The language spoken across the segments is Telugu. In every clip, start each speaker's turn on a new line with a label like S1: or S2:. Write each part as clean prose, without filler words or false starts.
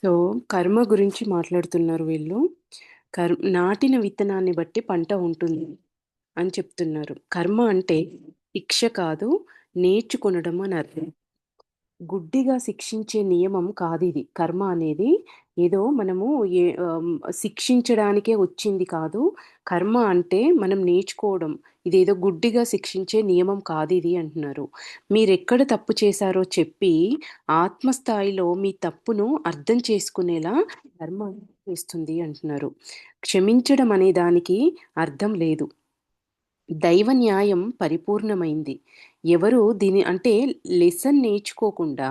S1: సో, కర్మ గురించి మాట్లాడుతున్నారు వీళ్ళు. నాటిన విత్తనాన్ని బట్టి పంట ఉంటుంది అని చెప్తున్నారు. కర్మ అంటే శిక్ష కాదు, నేర్చుకొనడం అని అర్థం. గుడ్డిగా శిక్షించే నియమం కాదిది. కర్మ అనేది ఏదో మనము శిక్షించడానికే వచ్చింది కాదు. కర్మ అంటే మనం నేర్చుకోవడం. ఇదేదో గుడ్డిగా శిక్షించే నియమం కాదిది అంటున్నారు. మీరెక్కడ తప్పు చేశారో చెప్పి, ఆత్మస్థాయిలో మీ తప్పును అర్థం చేసుకునేలా కర్మ చేస్తుంది అంటున్నారు. క్షమించడం అనే దానికి అర్థం లేదు. దైవ న్యాయం పరిపూర్ణమైంది. ఎవరు దీని అంటే లెసన్ నేర్చుకోకుండా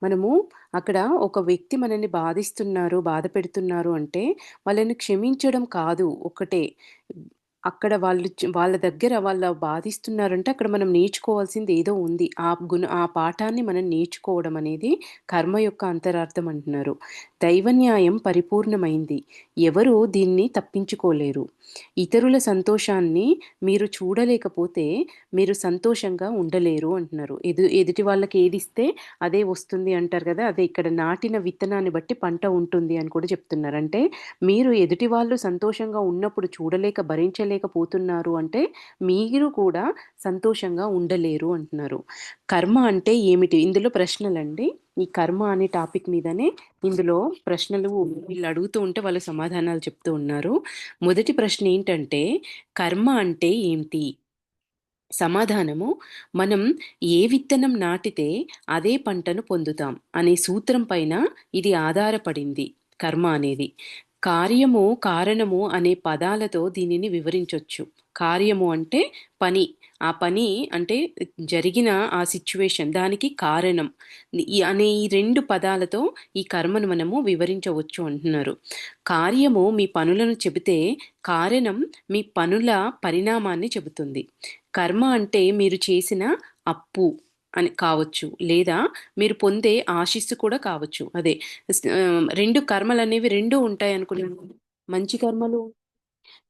S1: మనము అక్కడ ఒక వ్యక్తి మనల్ని బాధిస్తున్నారు, బాధ పెడుతున్నారు అంటే వాళ్ళని క్షమించడం కాదు ఒకటే. అక్కడ వాళ్ళ దగ్గర బాధిస్తున్నారంటే అక్కడ మనం నేర్చుకోవాల్సింది ఏదో ఉంది. ఆ పాఠాన్ని మనం నేర్చుకోవడం అనేది కర్మ యొక్క అంతరార్థం అంటున్నారు. దైవ న్యాయం పరిపూర్ణమైంది. ఎవరు దీన్ని తప్పించుకోలేరు. ఇతరుల సంతోషాన్ని మీరు చూడలేకపోతే మీరు సంతోషంగా ఉండలేరు అంటున్నారు. ఎదుటి వాళ్ళకి ఏదిస్తే అదే వస్తుంది అంటారు కదా! అదే ఇక్కడ నాటిన విత్తనాన్ని బట్టి పంట ఉంటుంది అని కూడా చెప్తున్నారు. అంటే మీరు ఎదుటి వాళ్ళు సంతోషంగా ఉన్నప్పుడు భరించలేకపోతున్నారు అంటే మీరు కూడా సంతోషంగా ఉండలేరు అంటున్నారు. కర్మ అంటే ఏమిటి? ఇందులో ప్రశ్నలండి. ఈ కర్మ అనే టాపిక్ మీదనే ఇందులో ప్రశ్నలు వీళ్ళు అడుగుతూ ఉంటే వాళ్ళు సమాధానాలు చెప్తూ ఉన్నారు. మొదటి ప్రశ్న ఏంటంటే కర్మ అంటే ఏంటి? సమాధానము మనం ఏ విత్తనం నాటితే అదే పంటను పొందుతాం అనే సూత్రం పైన ఇది ఆధారపడింది కర్మ అనేది. కార్యము, కారణము అనే పదాలతో దీనిని వివరించొచ్చు. కార్యము అంటే పని. ఆ పని అంటే జరిగిన ఆ సిచ్యువేషన్ దానికి కారణం. ఈ 2 పదాలతో ఈ కర్మను మనము వివరించవచ్చు అంటున్నారు. కార్యము మీ పనులను చెబితే కారణం మీ పనుల పరిణామాన్ని చెబుతుంది. కర్మ అంటే మీరు చేసిన అప్పు అని కావచ్చు. లేదా మీరు పొందే ఆశీస్సు కూడా కావచ్చు. అదే 2 కర్మలనేవి 2 ఉంటాయనుకున్నాం. మంచి కర్మలు,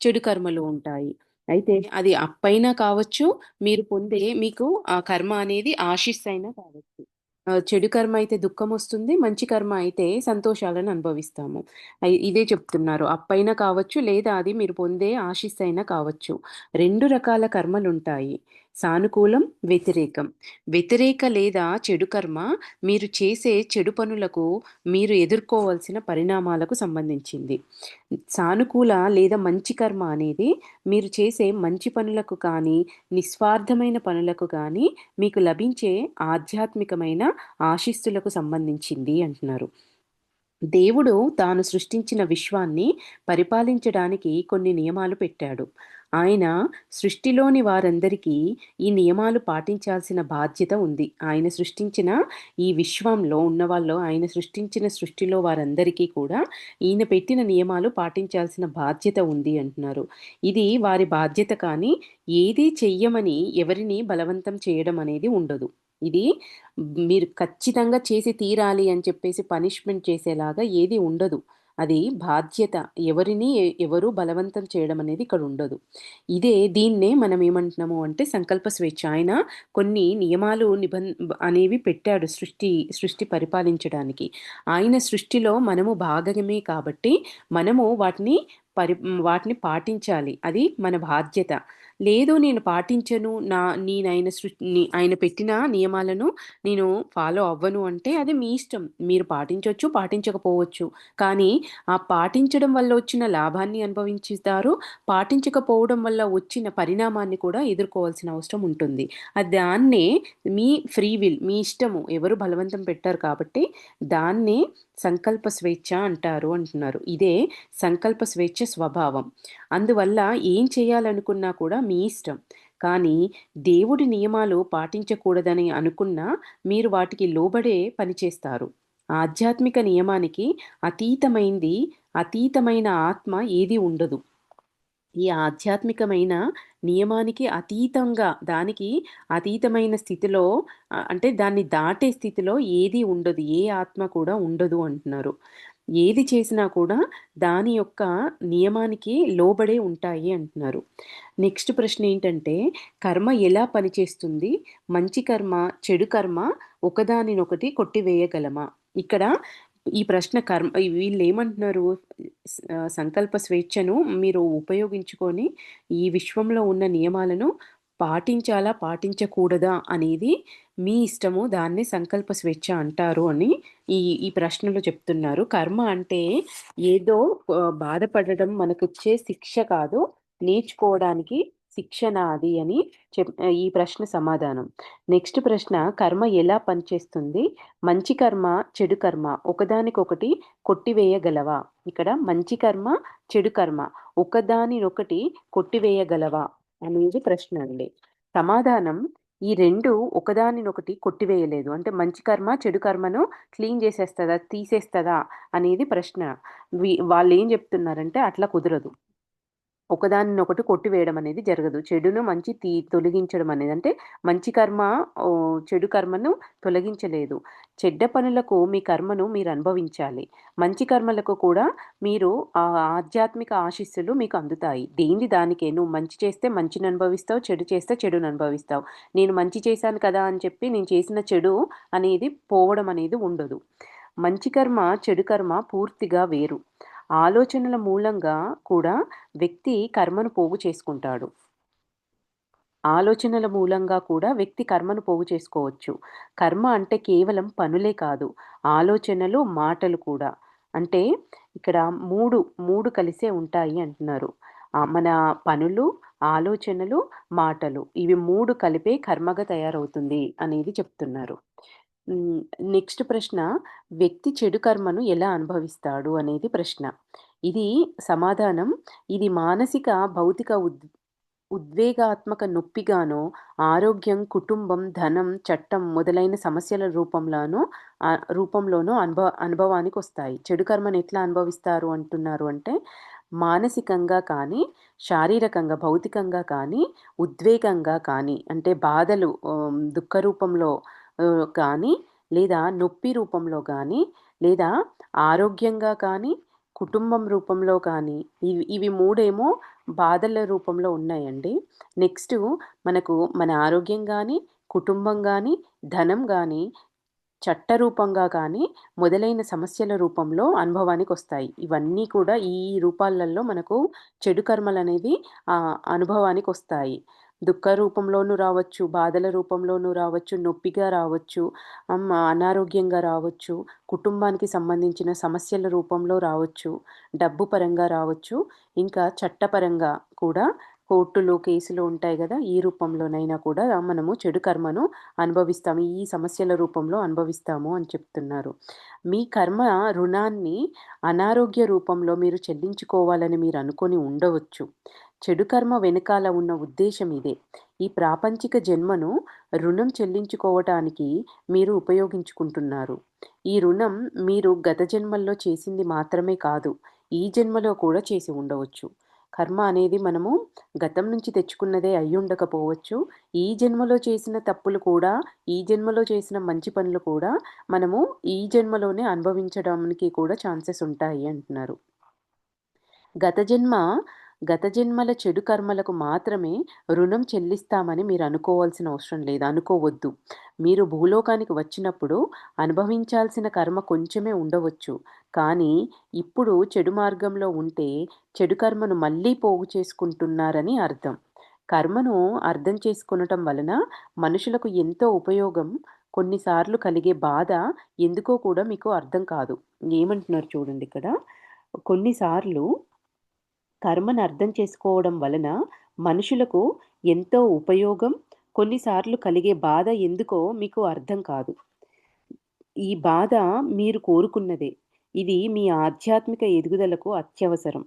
S1: చెడు కర్మలు ఉంటాయి. అయితే అది అప్పైనా కావచ్చు, మీరు పొందే మీకు ఆ కర్మ అనేది ఆశిస్సైనా కావచ్చు. చెడు కర్మ అయితే దుఃఖమొస్తుంది. మంచి కర్మ అయితే సంతోషాలను అనుభవిస్తాము. ఇదే చెప్తున్నారు. అప్పైనా కావచ్చు, లేదా అది మీరు పొందే ఆశిస్సైనా కావచ్చు. 2 రకాల కర్మలుంటాయి. సానుకూలం, వ్యతిరేకం. వ్యతిరేక లేదా చెడు కర్మ మీరు చేసే చెడు పనులకు మీరు ఎదుర్కోవాల్సిన పరిణామాలకు సంబంధించింది. సానుకూల లేదా మంచి కర్మ అనేది మీరు చేసే మంచి పనులకు కానీ, నిస్వార్థమైన పనులకు కానీ మీకు లభించే ఆధ్యాత్మికమైన ఆశీస్సులకు సంబంధించింది అంటున్నారు. దేవుడు తాను సృష్టించిన విశ్వాన్ని పరిపాలించడానికి కొన్ని నియమాలు పెట్టాడు. ఆయన సృష్టిలోని వారందరికీ ఈ నియమాలు పాటించాల్సిన బాధ్యత ఉంది. ఈ విశ్వంలో ఉన్నవాళ్ళు ఆయన సృష్టించిన సృష్టిలో వారందరికీ కూడా ఈయన పెట్టిన నియమాలు పాటించాల్సిన బాధ్యత ఉంది అంటున్నారు. ఇది వారి బాధ్యత కానీ ఏదీ చెయ్యమని ఎవరిని బలవంతం చేయడం అనేది ఉండదు. ఇది మీరు ఖచ్చితంగా చేసి తీరాలి అని చెప్పేసి పనిష్మెంట్ చేసేలాగా ఏది ఉండదు. అది బాధ్యత. ఎవరు బలవంతం చేయడం అనేది ఇక్కడ ఉండదు. దీన్నే మనం ఏమంటున్నాము అంటే సంకల్ప స్వేచ్ఛ. ఆయన కొన్ని నియమాలు అనేవి పెట్టాడు సృష్టి పరిపాలించడానికి. ఆయన సృష్టిలో మనము భాగమే కాబట్టి మనము వాటిని పాటించాలి. అది మన బాధ్యత. లేదు నేను పాటించను. ఆయన పెట్టిన నియమాలను నేను ఫాలో అవ్వను అంటే అది మీ ఇష్టం. మీరు పాటించొచ్చు, పాటించకపోవచ్చు. కానీ ఆ పాటించడం వల్ల వచ్చిన లాభాన్ని అనుభవించుతారు. పాటించకపోవడం వల్ల వచ్చిన పరిణామాన్ని కూడా ఎదుర్కోవాల్సిన అవసరం ఉంటుంది. దాన్నే మీ ఫ్రీ విల్, మీ ఇష్టము. ఎవరు బలవంతం పెట్టారు కాబట్టి దాన్నే సంకల్ప స్వేచ్ఛ అంటారు అంటున్నారు. ఇదే సంకల్ప స్వేచ్ఛ స్వభావం. అందువల్ల ఏం చేయాలనుకున్నా కూడా మీ ఇష్టం. కానీ దేవుడి నియమాలు పాటించకూడదని అనుకున్నా మీరు వాటికి లోబడే పనిచేస్తారు. ఆధ్యాత్మిక నియమానికి అతీతమైన ఆత్మ ఏది ఉండదు. ఈ ఆధ్యాత్మికమైన నియమానికి దానికి అతీతమైన స్థితిలో అంటే దాన్ని దాటే స్థితిలో ఏది ఉండదు. ఏ ఆత్మ కూడా ఉండదు అంటున్నారు. ఏది చేసినా కూడా దాని యొక్క నియమానికి లోబడే ఉంటాయి అంటున్నారు. నెక్స్ట్ ప్రశ్న ఏంటంటే కర్మ ఎలా పనిచేస్తుంది? మంచి కర్మ, చెడు కర్మ ఒకదానినొకటి కొట్టివేయగలమా? ఇక్కడ ఈ ప్రశ్న వీళ్ళేమంటున్నారు సంకల్ప స్వేచ్ఛను మీరు ఉపయోగించుకొని ఈ విశ్వంలో ఉన్న నియమాలను పాటించాలా? పాటించకూడదా? అనేది మీ ఇష్టము. దాన్నే సంకల్ప స్వేచ్ఛ అంటారు అని ఈ ఈ ప్రశ్నలో చెప్తున్నారు. కర్మ అంటే ఏదో బాధపడడం మనకొచ్చే శిక్ష కాదు. నేర్చుకోవడానికి శిక్షణ అది అని ఈ ప్రశ్న సమాధానం. నెక్స్ట్ ప్రశ్న కర్మ ఎలా పనిచేస్తుంది? మంచి కర్మ, చెడు కర్మ ఒకదానికొకటి కొట్టివేయగలవా? ఇక్కడ మంచి కర్మ, చెడు కర్మ ఒకదానినొకటి కొట్టివేయగలవా? అనేది ప్రశ్న అండి. సమాధానం ఈ 2 ఒకదానినొకటి కొట్టివేయలేదు. అంటే మంచి కర్మ, చెడు కర్మను క్లీన్ చేసేస్తదా? తీసేస్తదా? అనేది ప్రశ్న. వాళ్ళేం జెప్తున్నారంటే అట్లా కుదరదు. ఒకదానినొకటి కొట్టివేయడం అనేది జరగదు. చెడును మంచి తొలగించడం అనేది అంటే మంచి కర్మ చెడు కర్మను తొలగించలేదు. చెడ్డ పనులకు మీ కర్మను మీరు అనుభవించాలి. మంచి కర్మలకు కూడా మీరు ఆధ్యాత్మిక ఆశీస్సులు మీకు అందుతాయి. దేనిది దానికే. నువ్వు మంచి చేస్తే మంచిని అనుభవిస్తావు. చెడు చేస్తే చెడుని అనుభవిస్తావు. నేను మంచి చేశాను కదా అని చెప్పి నేను చేసిన చెడు అనేది పోవడం అనేది ఉండదు. మంచి కర్మ, చెడు కర్మ పూర్తిగా వేరు. ఆలోచనల మూలంగా కూడా వ్యక్తి కర్మను పోగు చేసుకుంటాడు. ఆలోచనల మూలంగా కూడా వ్యక్తి కర్మను పోగు చేసుకోవచ్చు. కర్మ అంటే కేవలం పనులే కాదు. ఆలోచనలు, మాటలు కూడా. అంటే ఇక్కడ 3 కలిసే ఉంటాయి అంటున్నారు. మన పనులు, ఆలోచనలు, మాటలు ఇవి 3 కలిపే కర్మగా తయారవుతుంది అనేది చెప్తున్నారు. హ్మ్. నెక్స్ట్ ప్రశ్న వ్యక్తి చెడు కర్మను ఎలా అనుభవిస్తాడు అనేది ప్రశ్న. ఇది సమాధానం ఇది మానసిక, భౌతిక ఉద్వేగాత్మక నొప్పిగానో, ఆరోగ్యం, కుటుంబం, ధనం, చట్టం మొదలైన సమస్యల రూపంలోనో అనుభవానికొస్తాయి. చెడు కర్మను ఎట్లా అనుభవిస్తారు అంటున్నారు అంటే, మానసికంగా కానీ, శారీరకంగా, భౌతికంగా కానీ, ఉద్వేగంగా కానీ, అంటే బాధలు దుఃఖ రూపంలో కానీ, లేదా నొప్పి రూపంలో గానీ, లేదా ఆరోగ్యంగా కానీ, కుటుంబం రూపంలో కానీ, ఇవి 3 బాధల రూపంలో ఉన్నాయండి. నెక్స్టు మనకు మన ఆరోగ్యం గానీ, కుటుంబం గానీ, ధనం గానీ, చట్ట రూపంగా కానీ, మొదలైన సమస్యల రూపంలో అనుభవానికొస్తాయి. ఇవన్నీ కూడా ఈ రూపాలలో మనకు చెడు కర్మలనేవి అనుభవానికొస్తాయి. దుఃఖ రూపంలోనూ రావచ్చు, బాధల రూపంలోనూ రావచ్చు, నొప్పిగా రావచ్చు, అనారోగ్యంగా రావచ్చు, కుటుంబానికి సంబంధించిన సమస్యల రూపంలో రావచ్చు, డబ్బు పరంగా రావచ్చు, ఇంకా చట్టపరంగా కూడా కోర్టులు, కేసులు ఉంటాయి గదా! ఈ రూపంలోనైనా కూడా మనము చెడు కర్మను అనుభవిస్తాము. ఈ సమస్యల రూపంలో అనుభవిస్తాము అని చెప్తున్నారు. మీ కర్మ రుణాన్ని అనారోగ్య రూపంలో మీరు చెల్లించుకోవాలని మీరు అనుకోని ఉండవచ్చు. చెడు కర్మ వెనకాల ఉన్న ఉద్దేశ్యం ఇదే. ఈ ప్రాపంచిక జన్మను రుణం చెల్లించుకోవటానికి మీరు ఉపయోగించుకుంటున్నారు. ఈ రుణం మీరు గత జన్మల్లో చేసింది మాత్రమే కాదు, ఈ జన్మలో కూడా చేసి ఉండవచ్చు. కర్మ అనేది మనము గతం నుంచి తెచ్చుకున్నదే అయ్యుండకపోవచ్చు. ఈ జన్మలో చేసిన తప్పులు కూడా, ఈ జన్మలో చేసిన మంచి పనులు కూడా మనము ఈ జన్మలోనే అనుభవించడానికి కూడా ఛాన్సెస్ ఉంటాయి అంటున్నారు. గత జన్మ గత జన్మల చెడు కర్మలకు మాత్రమే రుణం చెల్లిస్తామని మీరు అనుకోవాల్సిన అవసరం లేదు. అనుకోవద్దు. మీరు భూలోకానికి వచ్చినప్పుడు అనుభవించాల్సిన కర్మ కొంచెమే ఉండవచ్చు. కానీ ఇప్పుడు చెడు మార్గంలో ఉంటే చెడు కర్మను మళ్ళీ పోగు చేసుకుంటున్నారని అర్థం. కర్మను అర్థం చేసుకొనటం వలన మనుషులకు ఎంతో ఉపయోగం. కొన్నిసార్లు కలిగే బాధ ఎందుకో కూడా మీకు అర్థం కాదు. ఏమంటున్నారు చూడండి ఇక్కడ. కొన్నిసార్లు కర్మను అర్థం చేసుకోవడం వలన మనుషులకు ఎంతో ఉపయోగం. కొన్నిసార్లు కలిగే బాధ ఎందుకో మీకు అర్థం కాదు. ఈ బాధ మీరు కోరుకున్నదే. ఇది మీ ఆధ్యాత్మిక ఎదుగుదలకు అత్యవసరం.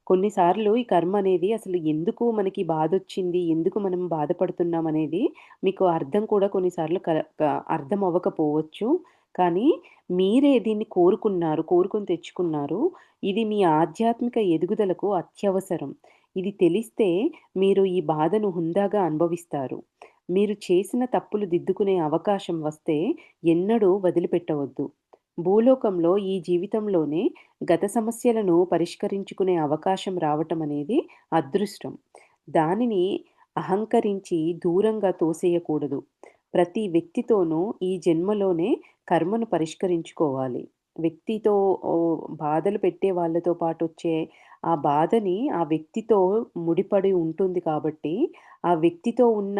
S1: కొన్నిసార్లు ఈ కర్మ అనేది అసలు ఎందుకు మనకి బాధొచ్చింది? ఎందుకు మనం బాధపడుతున్నామనేది మీకు అర్థం కూడా కొన్నిసార్లు క క అర్థం అవ్వకపోవచ్చు. కానీ మీరే దీన్ని కోరుకున్నారు. కోరుకొని తెచ్చుకున్నారు. ఇది మీ ఆధ్యాత్మిక ఎదుగుదలకు అత్యవసరం. ఇది తెలిస్తే మీరు ఈ బాధను హుందాగా అనుభవిస్తారు. మీరు చేసిన తప్పులు దిద్దుకునే అవకాశం వస్తే ఎన్నడూ వదిలిపెట్టవద్దు. భూలోకంలో ఈ జీవితంలోనే గత సమస్యలను పరిష్కరించుకునే అవకాశం రావటం అనేది అదృష్టం. దానిని అహంకరించి దూరంగా తోసేయకూడదు. ప్రతి వ్యక్తితోనూ ఈ జన్మలోనే కర్మను పరిష్కరించుకోవాలి. వ్యక్తితో బాధలు పెట్టే వాళ్ళతో పాటొచ్చే ఆ బాధని ఆ వ్యక్తితో ముడిపడి ఉంటుంది కాబట్టి, ఆ వ్యక్తితో ఉన్న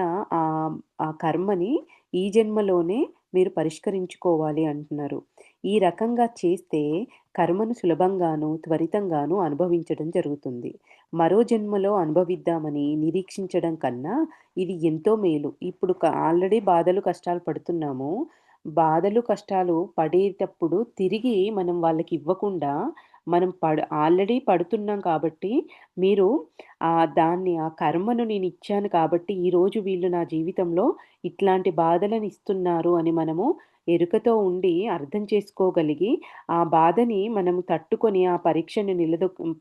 S1: ఆ కర్మని ఈ జన్మలోనే మీరు పరిష్కరించుకోవాలి అంటున్నారు. ఈ రకంగా చేస్తే కర్మను సులభంగాను, త్వరితంగాను అనుభవించడం జరుగుతుంది. మరో జన్మలో అనుభవిద్దామని నిరీక్షించడం కన్నా ఇది ఎంతో మేలు. ఇప్పుడు ఆల్రెడీ బాధలు, కష్టాలు పడుతున్నాము. బాధలు, కష్టాలు పడేటప్పుడు తిరిగి మనం వాళ్ళకివ్వకుండా, మనం ఆల్రెడీ పడుతున్నాం కాబట్టి, మీరు దాన్ని ఆ కర్మను నేనిచ్చాను కాబట్టి, ఈరోజు వీళ్ళు నా జీవితంలో ఇట్లాంటి బాధలనిస్తున్నారు అని మనము ఎరుకతో ఉండి అర్థం చేసుకోగలిగి, ఆ బాధని మనము తట్టుకొని ఆ పరీక్షను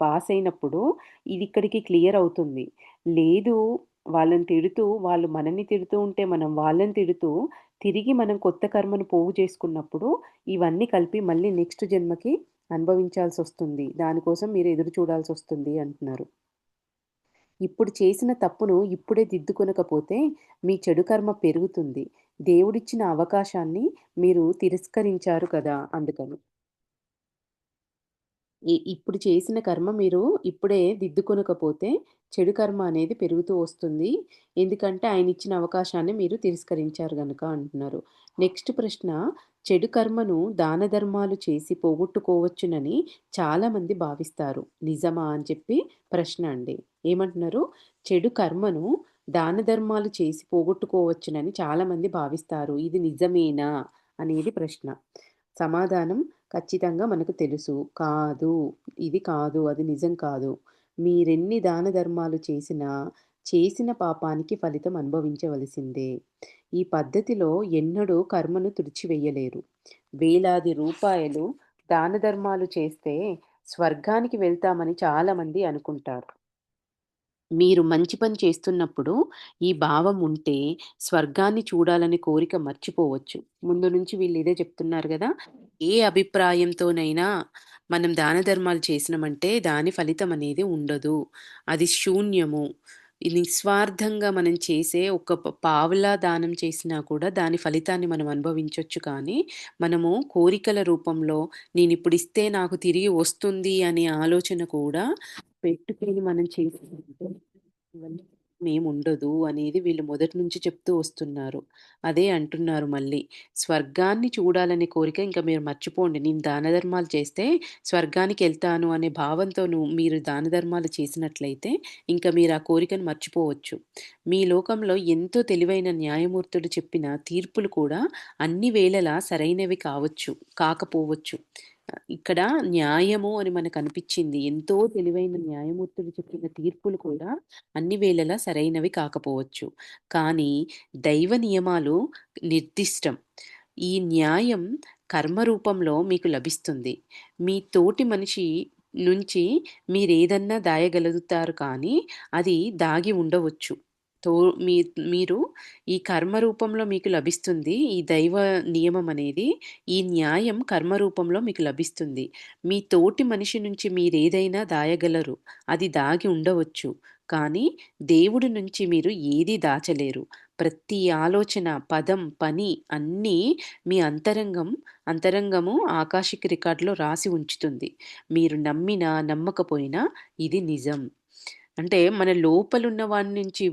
S1: పాసయినప్పుడు ఇదిక్కడికి క్లియర్ అవుతుంది. లేదు వాళ్ళని తిడుతూ, వాళ్ళు మనల్ని తిడుతూ ఉంటే మనం వాళ్ళని తిడుతూ తిరిగి మనం కొత్త కర్మను పోగు చేసుకున్నప్పుడు, ఇవన్నీ కలిపి మళ్ళీ నెక్స్ట్ జన్మకి అనుభవించాల్సొస్తుంది. దానికోసం మీరు ఎదురు చూడాల్సొస్తుంది అంటున్నారు. ఇప్పుడు చేసిన తప్పును ఇప్పుడే దిద్దుకొనకపోతే మీ చెడు కర్మ పెరుగుతుంది. దేవుడిచ్చిన అవకాశాన్ని మీరు తిరస్కరించారు కదా! అందుకని. ఇప్పుడు చేసిన కర్మ మీరు ఇప్పుడే దిద్దుకొనకపోతే, చెడు కర్మ అనేది పెరుగుతూ వస్తుంది. ఎందుకంటే, ఆయనిచ్చిన అవకాశాన్ని మీరు తిరస్కరించారు గనక అంటున్నారు. నెక్స్ట్ ప్రశ్న, చెడు కర్మను దాన ధర్మాలు చేసి పోగొట్టుకోవచ్చునని చాలామంది భావిస్తారు. నిజమా? అని చెప్పి ప్రశ్న అండి. ఏమంటున్నారు? చెడు కర్మను దాన ధర్మాలు చేసి పోగొట్టుకోవచ్చునని చాలామంది భావిస్తారు. ఇది నిజమేనా? అనేది ప్రశ్న. సమాధానం ఖచ్చితంగా మనకు తెలుసు. కాదు. ఇది కాదు. అది నిజం కాదు. మీరెన్ని దాన ధర్మాలు చేసినా, చేసిన పాపానికి ఫలితం అనుభవించవలసిందే. ఈ పద్ధతిలో ఎన్నడూ కర్మను తుడిచివెయ్యలేరు. వేలాది రూపాయలు దాన ధర్మాలు చేస్తే స్వర్గానికి వెళ్తామని చాలామంది అనుకుంటారు. మీరు మంచి పని చేస్తున్నప్పుడు ఈ భావం ఉంటే స్వర్గాన్ని చూడాలనే కోరిక మర్చిపోవచ్చు. ముందు నుంచి వీళ్ళు ఇదే చెప్తున్నారు గదా! ఏ అభిప్రాయంతోనైనా మనం దాన ధర్మాలు చేసినమంటే దాని ఫలితం అనేది ఉండదు. అది శూన్యము. ఈ నిస్వార్థంగా మనం చేసే ఒక పావలా దానం చేసినా కూడా దాని ఫలితాన్ని మనం అనుభవించొచ్చు కానీ, మనము కోరికల రూపంలో నేనిప్పుడిస్తే నాకు తిరిగి వస్తుంది అనే ఆలోచన కూడా పెట్టుకొని మనం చేసుకుంటే ఇవన్నీ ఏముండదు అనేది వీళ్ళు మొదటి నుంచి చెప్తూ వస్తున్నారు. అదే అంటున్నారు మళ్ళీ. స్వర్గాన్ని చూడాలనే కోరిక ఇంక మీరు మర్చిపోండి. నేను దాన ధర్మాలు చేస్తే స్వర్గానికెళ్తాను అనే భావంతో మీరు దాన ధర్మాలు చేసినట్లయితే ఇంక మీరు ఆ కోరికను మర్చిపోవచ్చు. మీ లోకంలో ఎంతో తెలివైన న్యాయమూర్తులు చెప్పిన తీర్పులు కూడా అన్ని వేళలా సరైనవి కాకపోవచ్చు. ఇక్కడ న్యాయము అని మనకనిపిచ్చింది. ఎంతో తెలివైన న్యాయమూర్తులు చెప్పిన తీర్పులు కూడా అన్ని వేళలా సరైనవి కాకపోవచ్చు. కానీ దైవ నియమాలు నిర్దిష్టం. ఈ న్యాయం కర్మ రూపంలో మీకు లభిస్తుంది. మీ తోటి మనిషి నుంచి మీరేదన్నా దాయగలుగుతారు కానీ అది దాగి ఉండవచ్చు. తో మీ మీరు ఈ కర్మ రూపంలో మీకు లభిస్తుంది. ఈ దైవ నియమం అనేది, ఈ న్యాయం కర్మ రూపంలో మీకు లభిస్తుంది. మీ తోటి మనిషి నుంచి మీరేదైనా దాయగలరు. అది దాగి ఉండవచ్చు. కానీ దేవుడి నుంచి మీరు ఏదీ దాచలేరు. ప్రతి ఆలోచన, పదం, పని అన్నీ మీ అంతరంగము ఆకాశిక రికార్డ్‌లో రాసి ఉంచుతుంది. మీరు నమ్మినా, నమ్మకపోయినా ఇది నిజం. అంటే మన లోపలున్న వాడి నుంచి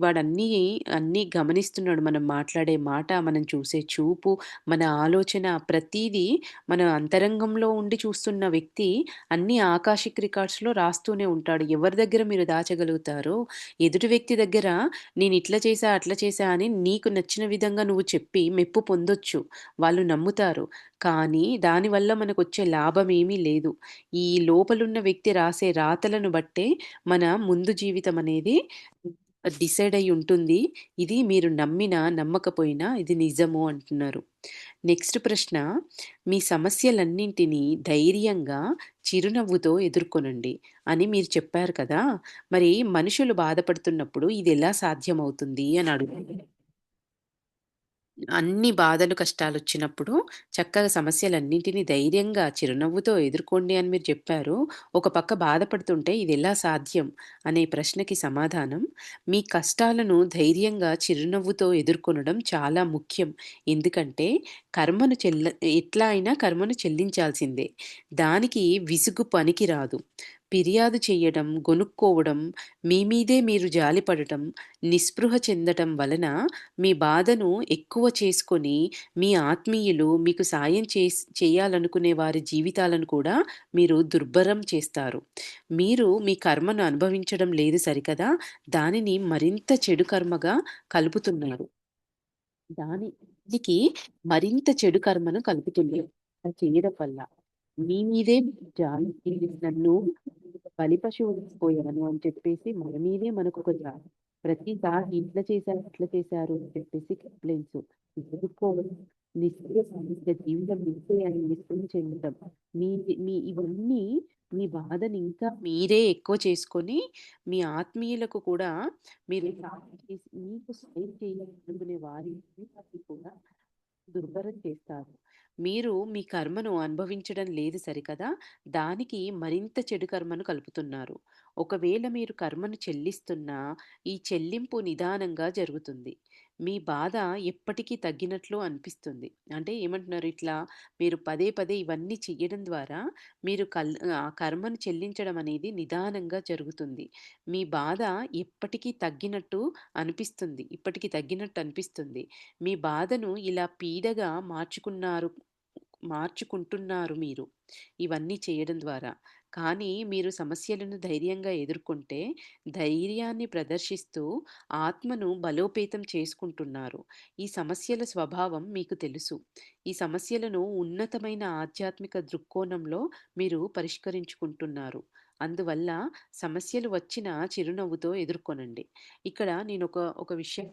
S1: అన్నీ గమనిస్తున్నాడు. మనం మాట్లాడే మాట, మనం చూసే చూపు, మన ఆలోచన ప్రతీదీ మన అంతరంగంలో ఉండి చూస్తున్న వ్యక్తి అన్నీ ఆకాశిక్ రికార్డ్స్‌లో రాస్తూనే ఉంటాడు. ఎవరి దగ్గర మీరు దాచగలుగుతారో, ఎదుటి వ్యక్తి దగ్గర నేనిట్లా చేశా, అట్లా చేశా అని నీకు నచ్చిన విధంగా నువ్వు చెప్పి మెప్పు పొందొచ్చు. వాళ్ళు నమ్ముతారు. కానీ దానివల్ల మనకొచ్చే లాభమేమీ లేదు. ఈ లోపలున్న వ్యక్తి రాసే రాతలను బట్టే మన ముందు జీవితం అనేది డిసైడ్ అయ్యి ఉంటుంది. ఇది మీరు నమ్మినా, నమ్మకపోయినా ఇది నిజము అంటున్నారు. నెక్స్ట్ ప్రశ్న, మీ సమస్యలన్నింటినీ ధైర్యంగా, చిరునవ్వుతో ఎదుర్కొనండి అని మీరు చెప్పారు కదా! మరి మనుషులు బాధపడుతున్నప్పుడు ఇదెలా సాధ్యమవుతుంది అని అడుగుతున్నారు. అన్ని బాధలు, కష్టాలొచ్చినప్పుడు చక్కగా సమస్యలన్నింటినీ ధైర్యంగా, చిరునవ్వుతో ఎదుర్కోండి అని మీరు చెప్పారు. ఒక పక్క బాధపడుతుంటే ఇదెలా సాధ్యం అనే ప్రశ్నకి సమాధానం, మీ కష్టాలను ధైర్యంగా, చిరునవ్వుతో ఎదుర్కొనడం చాలా ముఖ్యం. ఎందుకంటే కర్మను ఎట్లా అయినా కర్మను చెల్లించాల్సిందే. దానికి విసుగు పనికిరాదు. ఫిర్యాదు చెయ్యడం, గొనుక్కోవడం, మీ మీదే మీరు జాలిపడటం, నిస్పృహ చెందటం వలన మీ బాధను ఎక్కువ చేసుకొని, మీ ఆత్మీయులు మీకు సాయం చేయాలనుకునే వారి జీవితాలను కూడా మీరు దుర్భరం చేస్తారు. మీరు మీ కర్మను అనుభవించడం లేదు సరికదా! దానిని మరింత చెడు కర్మగా కలుపుతున్నారు. దానికి మరింత చెడు కర్మను కలుపుతుంది. అలా చేయడం వల్ల. మీ మీదే జాలి నన్ను బలి పశువుపోయాను అని చెప్పేసి మన మీదే మనకొక జాలి. ప్రతిసారి ఇట్లా చేశారు, అట్లా చేశారు అని చెప్పేసి కంప్లెయింట్స్. ఎదుర్కోవడం, నిస్పృహ సమస్య జీవితం ఇంతే అని నిస్పృహ చెందడం. మీ మీ ఇవన్నీ మీ బాధని ఇంకా మీరే ఎక్కువ చేసుకొని, మీ ఆత్మీయులకు కూడా మీరు సాయం చేసి మీకు సాయం చేయాలనుకునే వారి జీవితాన్ని కూడా దుర్భరం చేస్తారు. మీరు మీ కర్మను అనుభవించడం లేదు సరికదా! దానికి మరింత చెడు కర్మను కలుపుతున్నారు. ఒకవేళ మీరు కర్మను చెల్లిస్తున్నా, ఈ చెల్లింపు నిదానంగా జరుగుతుంది. మీ బాధ ఎప్పటికీ తగ్గినట్లు అనిపిస్తుంది. అంటే ఏమంటున్నారు ఇట్లా మీరు పదే పదే ఇవన్నీ చెయ్యడం ద్వారా మీరు ఆ కర్మను చెల్లించడం అనేది నిదానంగా జరుగుతుంది. మీ బాధ ఎప్పటికీ తగ్గినట్టు అనిపిస్తుంది. ఇప్పటికి తగ్గినట్టు అనిపిస్తుంది. మీ బాధను ఇలా పీడగా మార్చుకుంటున్నారు మీరు. ఇవన్నీ చేయడం ద్వారా. కానీ మీరు సమస్యలను ధైర్యంగా ఎదుర్కొంటే, ధైర్యాన్ని ప్రదర్శిస్తూ ఆత్మను బలోపేతం చేసుకుంటున్నారు. ఈ సమస్యల స్వభావం మీకు తెలుసు. ఈ సమస్యలను ఉన్నతమైన ఆధ్యాత్మిక దృక్కోణంలో మీరు పరిష్కరించుకుంటున్నారు. అందువల్ల సమస్యలు వచ్చినా చిరునవ్వుతో ఎదుర్కొనండి. ఇక్కడ ఒక విషయం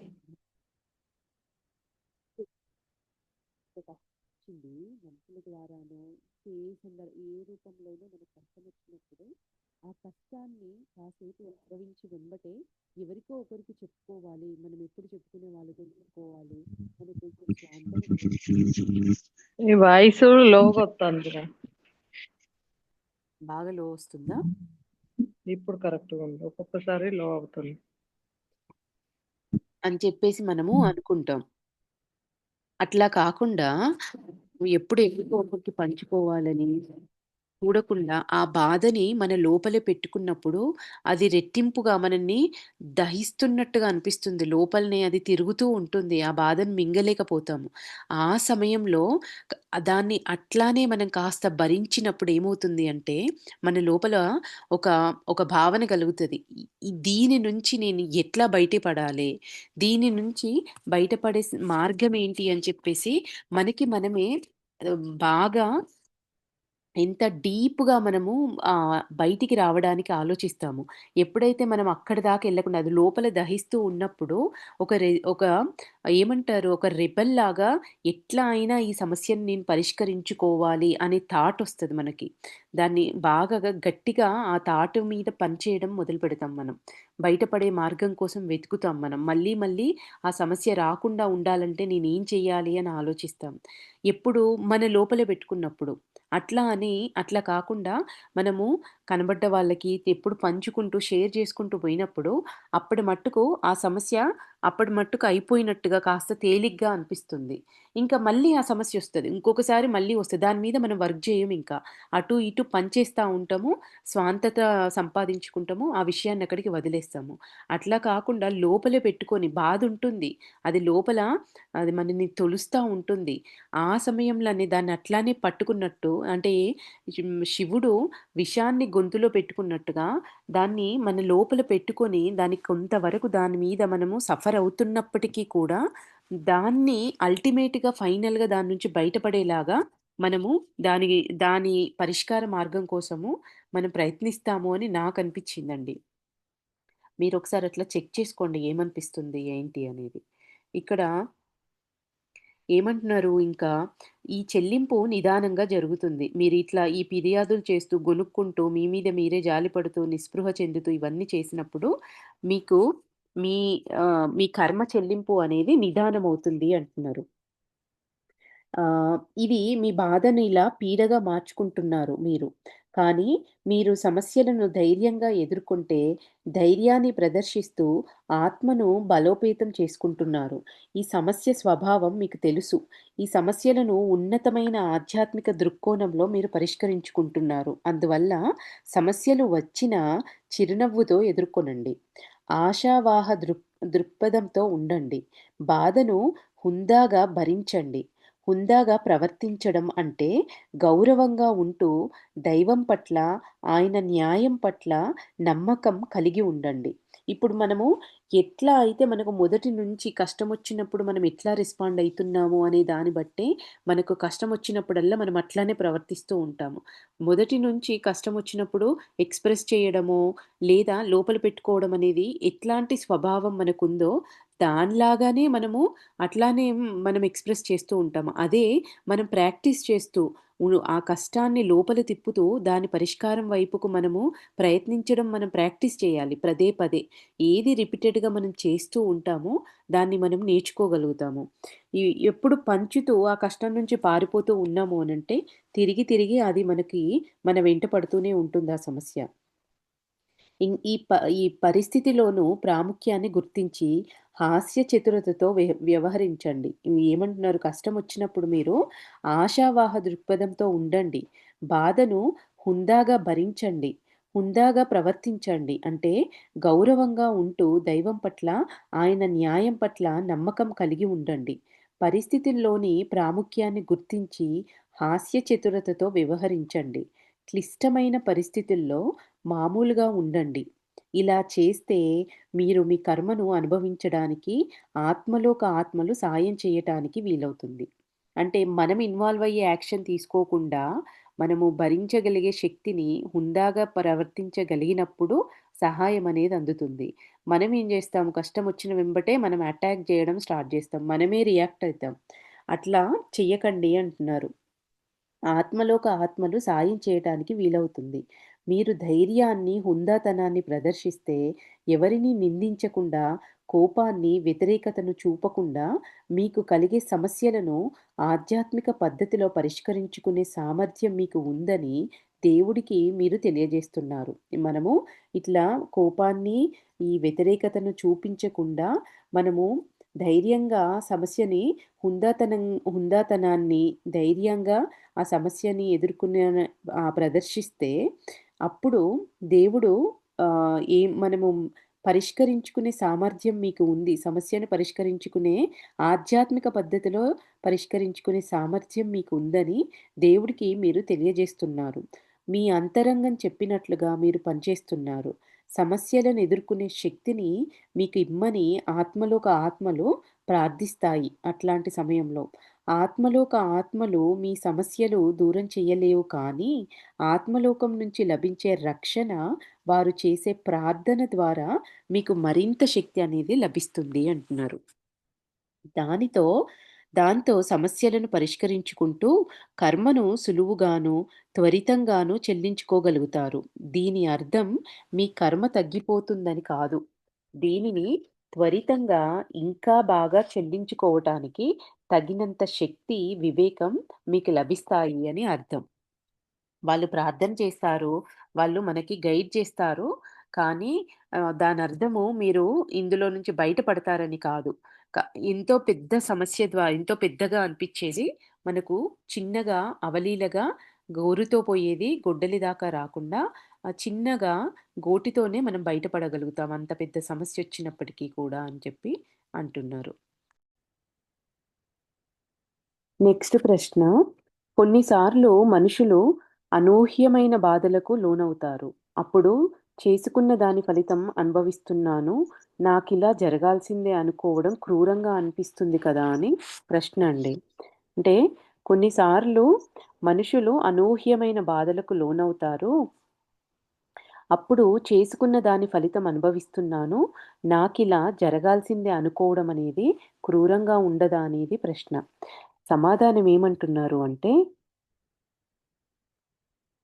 S1: వచ్చింది మనుషుల ద్వారానో, ఏ రూపంలోనో మనకు కష్టం వచ్చినప్పుడు, ఆ కష్టాన్ని కాసేపు అనుభవించి వెంబటే ఎవరికో ఒకరికి చెప్పుకోవాలి. మనం ఎప్పుడు చెప్పుకునే వాళ్ళతో చెప్పుకోవాలి. మనకు కొంచెం స్వాంతన
S2: ఈ వాయిస్ లోగా వస్తుందిరా.
S1: బాగా లో వస్తుందా?
S2: ఇప్పుడు కరెక్ట్గా ఉంది, ఒక్కొక్కసారి లో అవుతుంది.
S1: అని చెప్పేసి మనము అనుకుంటాం. అట్లా కాకుండా ఎప్పుడు ఎవరికో ఒకరికి పంచుకోవాలని చూడకుండా ఆ బాధని మన లోపలే పెట్టుకున్నప్పుడు అది రెట్టింపుగా మనల్ని దహిస్తున్నట్టుగా అనిపిస్తుంది. లోపలనే అది తిరుగుతూ ఉంటుంది. ఆ బాధను మింగలేకపోతాము. ఆ సమయంలో దాన్ని అట్లానే మనం కాస్త భరించినప్పుడు ఏమవుతుంది అంటే, మన లోపల ఒక ఒక భావన కలుగుతది. దీని నుంచి నేను ఎట్లా బయటపడాలి? దీని నుంచి బయటపడే మార్గం ఏంటి అని చెప్పేసి మనకి మనమే బాగా ఎంత డీప్‌గా మనము బయటికి రావడానికి ఆలోచిస్తాము. ఎప్పుడైతే మనం అక్కడి దాకా ఎళ్ళకుండా అది లోపల దహిస్తూ ఉన్నప్పుడు ఒక ఏమంటారు ఒక రెబెల్‌లాగా ఎట్లా అయినా ఈ సమస్యను నేను పరిష్కరించుకోవాలి అనే థాట్ ఒస్తది మనకి. దాన్ని బాగా గట్టిగా ఆ థాట్ మీద పనిచేయడం మొదలుపెడతాం మనం. బయటపడే మార్గం కోసం వెతుకుతాం మనం. మళ్ళీ మళ్ళీ ఆ సమస్య రాకుండా ఉండాలంటే నేనేం చెయ్యాలి అని ఆలోచిస్తాం. ఎప్పుడు మన లోపలే పెట్టుకున్నప్పుడు. అట్లా కాకుండా మనము కనబడ్డ వాళ్ళకి ఎప్పుడు పంచుకుంటూ, షేర్ చేసుకుంటూ పోయినప్పుడు అప్పటి మట్టుకు అయిపోయినట్టుగా కాస్త తేలిగ్గా అనిపిస్తుంది. ఇంకా మళ్ళీ ఆ సమస్యొస్తది. ఇంకొకసారి మళ్ళీ వస్తది. దాని మీద మనం వర్క్ జేయమింకా. అటు ఇటు పనిచేస్తా ఉంటాము. స్వాంతత సంపాదించుకుంటాము. ఆ విషయాన్ని అక్కడికి వదిలేస్తాము. అట్లా కాకుండా లోపలే పెట్టుకొని బాధుంటుంది. అది లోపల అది మనని తొలుస్తా ఉంటుంది. ఆ సమయంలోనే దాన్ని అట్లానే పట్టుకున్నట్టు అంటే శివుడు విషాన్ని గొంతులో పెట్టుకున్నట్టుగా దాన్ని మన లోపల పెట్టుకొని దానికి కొంతవరకు దాని మీద మనము సఫర్ అవుతున్నప్పటికీ కూడా దాన్ని అల్టిమేట్‌గా ఫైనల్‌గా దాని నుంచి బయటపడేలాగా మనము దాని పరిష్కార మార్గం కోసము మనం ప్రయత్నిస్తాము అని నాకనిపిచ్చిందండి. మీరొకసారి అట్లా చెక్ చేసుకోండి ఏమనిపిస్తుంది ఏంటి అనేది. ఇక్కడ ఏమంటున్నారు ఇంకా, ఈ చెల్లింపు నిదానంగా జరుగుతుంది. మీరిట్లా ఈ ఫిర్యాదులు చేస్తూ, గొనుక్కుంటూ, మీ మీద మీరే జాలిపడుతూ, నిస్పృహ చెందుతూ ఇవన్నీ చేసినప్పుడు మీకు మీ మీ కర్మ చెల్లింపు అనేది నిదానమవుతుంది అంటున్నారు. ఇది మీ బాధను ఇలా పీడగా మార్చుకుంటున్నారు మీరు. కానీ మీరు సమస్యలను ధైర్యంగా ఎదుర్కొంటే, ధైర్యాన్ని ప్రదర్శిస్తూ ఆత్మను బలోపేతం చేసుకుంటున్నారు. ఈ సమస్య స్వభావం మీకు తెలుసు. ఈ సమస్యలను ఉన్నతమైన ఆధ్యాత్మిక దృక్కోణంలో మీరు పరిష్కరించుకుంటున్నారు. అందువల్ల సమస్యలు వచ్చినా చిరునవ్వుతో ఎదుర్కొనండి. ఆశావాహ దృక్పథంతో ఉండండి. బాధను హుందాగా భరించండి. హుందాగా ప్రవర్తించడం అంటే గౌరవంగా ఉంటూ దైవం పట్ల, ఆయన న్యాయం పట్ల నమ్మకం కలిగి ఉండండి. ఇప్పుడు మనము ఎట్లా అయితే మనకు మొదటి నుంచి కష్టమొచ్చినప్పుడు మనం ఎట్లా రెస్పాండ్ అయితున్నాము అనే దాన్ని బట్టే మనకు కష్టమొచ్చినప్పుడల్లా మనం అట్లానే ప్రవర్తిస్తూ ఉంటాము. మొదటి నుంచి కష్టమొచ్చినప్పుడు ఎక్స్‌ప్రెస్ చేయడమో, లేదా లోపల పెట్టుకోవడం అనేది ఎట్లాంటి స్వభావం మనకుందో దానిలాగానే మనము అట్లానే మనం ఎక్స్‌ప్రెస్ చేస్తూ ఉంటాము. అదే మనం ప్రాక్టీస్ చేస్తూ ఆ కష్టాన్ని లోపల తిప్పుతూ దాని పరిష్కారం వైపుకు మనము ప్రయత్నించడం మనం ప్రాక్టీస్ చేయాలి పదే పదే. ఏది రిపీటెడ్‌గా మనం చేస్తూ ఉంటామో దాన్ని మనం నేర్చుకోగలుగుతాము. ఈ ఎప్పుడు పంచుతూ ఆ కష్టం నుంచి పారిపోతూ ఉన్నాము అనంటే తిరిగి తిరిగి అది మనకి మన వెంట పడుతూనే ఉంటుంది ఆ సమస్య. ఈ పరిస్థితిలోనూ ప్రాముఖ్యాన్ని గుర్తించి హాస్య చతురతతో వ్యవహరించండి. ఇవి ఏమంటున్నారు కష్టమొచ్చినప్పుడు మీరు ఆశావాహ దృక్పథంతో ఉండండి. బాధను హుందాగా భరించండి. హుందాగా ప్రవర్తించండి. అంటే గౌరవంగా ఉంటూ దైవం పట్ల, ఆయన న్యాయం పట్ల నమ్మకం కలిగి ఉండండి. పరిస్థితుల్లోని ప్రాముఖ్యాన్ని గుర్తించి హాస్య చతురతతో వ్యవహరించండి. క్లిష్టమైన పరిస్థితుల్లో మామూలుగా ఉండండి. ఇలా చేస్తే మీరు మీ కర్మను అనుభవించడానికి ఆత్మలోక ఆత్మలు సాయం చేయటానికి వీలవుతుంది. అంటే మనం ఇన్వాల్వ్ అయ్యే యాక్షన్ తీసుకోకుండా మనము భరించగలిగే శక్తిని హుందాగా ప్రవర్తించగలిగినప్పుడు సహాయం అనేది అందుతుంది. మనం ఏం చేస్తాము కష్టం వచ్చిన వెంబటే మనం అటాక్ చేయడం స్టార్ట్ చేస్తాం. మనమే రియాక్ట్ అయితాం. అట్లా చెయ్యకండి అంటున్నారు. ఆత్మలోక ఆత్మలు సాయం చేయటానికి వీలవుతుంది. మీరు ధైర్యాన్ని, హుందాతనాన్ని ప్రదర్శిస్తే ఎవరిని నిందించకుండా, కోపాన్ని, వ్యతిరేకతను చూపకుండా మీకు కలిగే సమస్యలను ఆధ్యాత్మిక పద్ధతిలో పరిష్కరించుకునే సామర్థ్యం మీకు ఉందని దేవుడికి మీరు తెలియజేస్తున్నారు. మనము ఇట్లా కోపాన్ని, ఈ వ్యతిరేకతను చూపించకుండా మనము ధైర్యంగా సమస్యని హుందాతనం హుందాతనాన్ని ధైర్యంగా ఆ సమస్యని ఎదుర్కొనే ప్రదర్శిస్తే అప్పుడు దేవుడు మనము పరిష్కరించుకునే సామర్థ్యం మీకు ఉంది. సమస్యను పరిష్కరించుకునే ఆధ్యాత్మిక పద్ధతిలో పరిష్కరించుకునే సామర్థ్యం మీకు ఉందని దేవుడికి మీరు తెలియజేస్తున్నారు. మీ అంతరంగం చెప్పినట్లుగా మీరు పనిచేస్తున్నారు. సమస్యలను ఎదుర్కొనే శక్తిని మీకు ఇమ్మని ఆత్మలోక ఆత్మలు ప్రార్థిస్తాయి అట్లాంటి సమయంలో. ఆత్మలోక ఆత్మలు మీ సమస్యలు దూరం చెయ్యలేవు కానీ, ఆత్మలోకం నుంచి లభించే రక్షణ వారు చేసే ప్రార్థన ద్వారా మీకు మరింత శక్తి అనేది లభిస్తుంది అంటున్నారు. దానితో దాంతో సమస్యలను పరిష్కరించుకుంటూ కర్మను సులువుగాను, త్వరితంగాను చెల్లించుకోగలుగుతారు. దీని అర్థం మీ కర్మ తగ్గిపోతుందని కాదు. దీనిని త్వరితంగా ఇంకా బాగా చెల్లించుకోవటానికి తగినంత శక్తి, వివేకం మీకు లభిస్తాయి అని అర్థం. వాళ్ళు ప్రార్థన చేస్తారు. వాళ్ళు మనకి గైడ్ చేస్తారు. కానీ దానర్థము మీరు ఇందులో నుంచి బయట పడతారని కాదు. క ఎంతో పెద్ద సమస్య ఎంతో పెద్దగా అనిపిచ్చేది మనకు చిన్నగా, అవలీలగా గోరుతో పోయేది గొడ్డలి దాకా రాకుండా చిన్నగా గోటితోనే మనం బయటపడగలుగుతాం. అంత పెద్ద సమస్యొచ్చినప్పటికీ కూడా అని చెప్పి అంటున్నారు. నెక్స్ట్ ప్రశ్న. కొన్నిసార్లు మనుషులు అనూహ్యమైన బాధలకు లోనవుతారు. అప్పుడు చేసుకున్న దాని ఫలితం అనుభవిస్తున్నాను. నాకిలా జరగాల్సిందే అనుకోవడం క్రూరంగా అనిపిస్తుంది కదా! అని ప్రశ్న అండి. అంటే కొన్నిసార్లు మనుషులు అనూహ్యమైన బాధలకు లోనవుతారు. అప్పుడు చేసుకున్న దాని ఫలితం అనుభవిస్తున్నాను. నాకిలా జరగాల్సిందే అనుకోవడం అనేది క్రూరంగా ఉండదా అనేది ప్రశ్న. సమాధానం ఏమంటున్నారు అంటే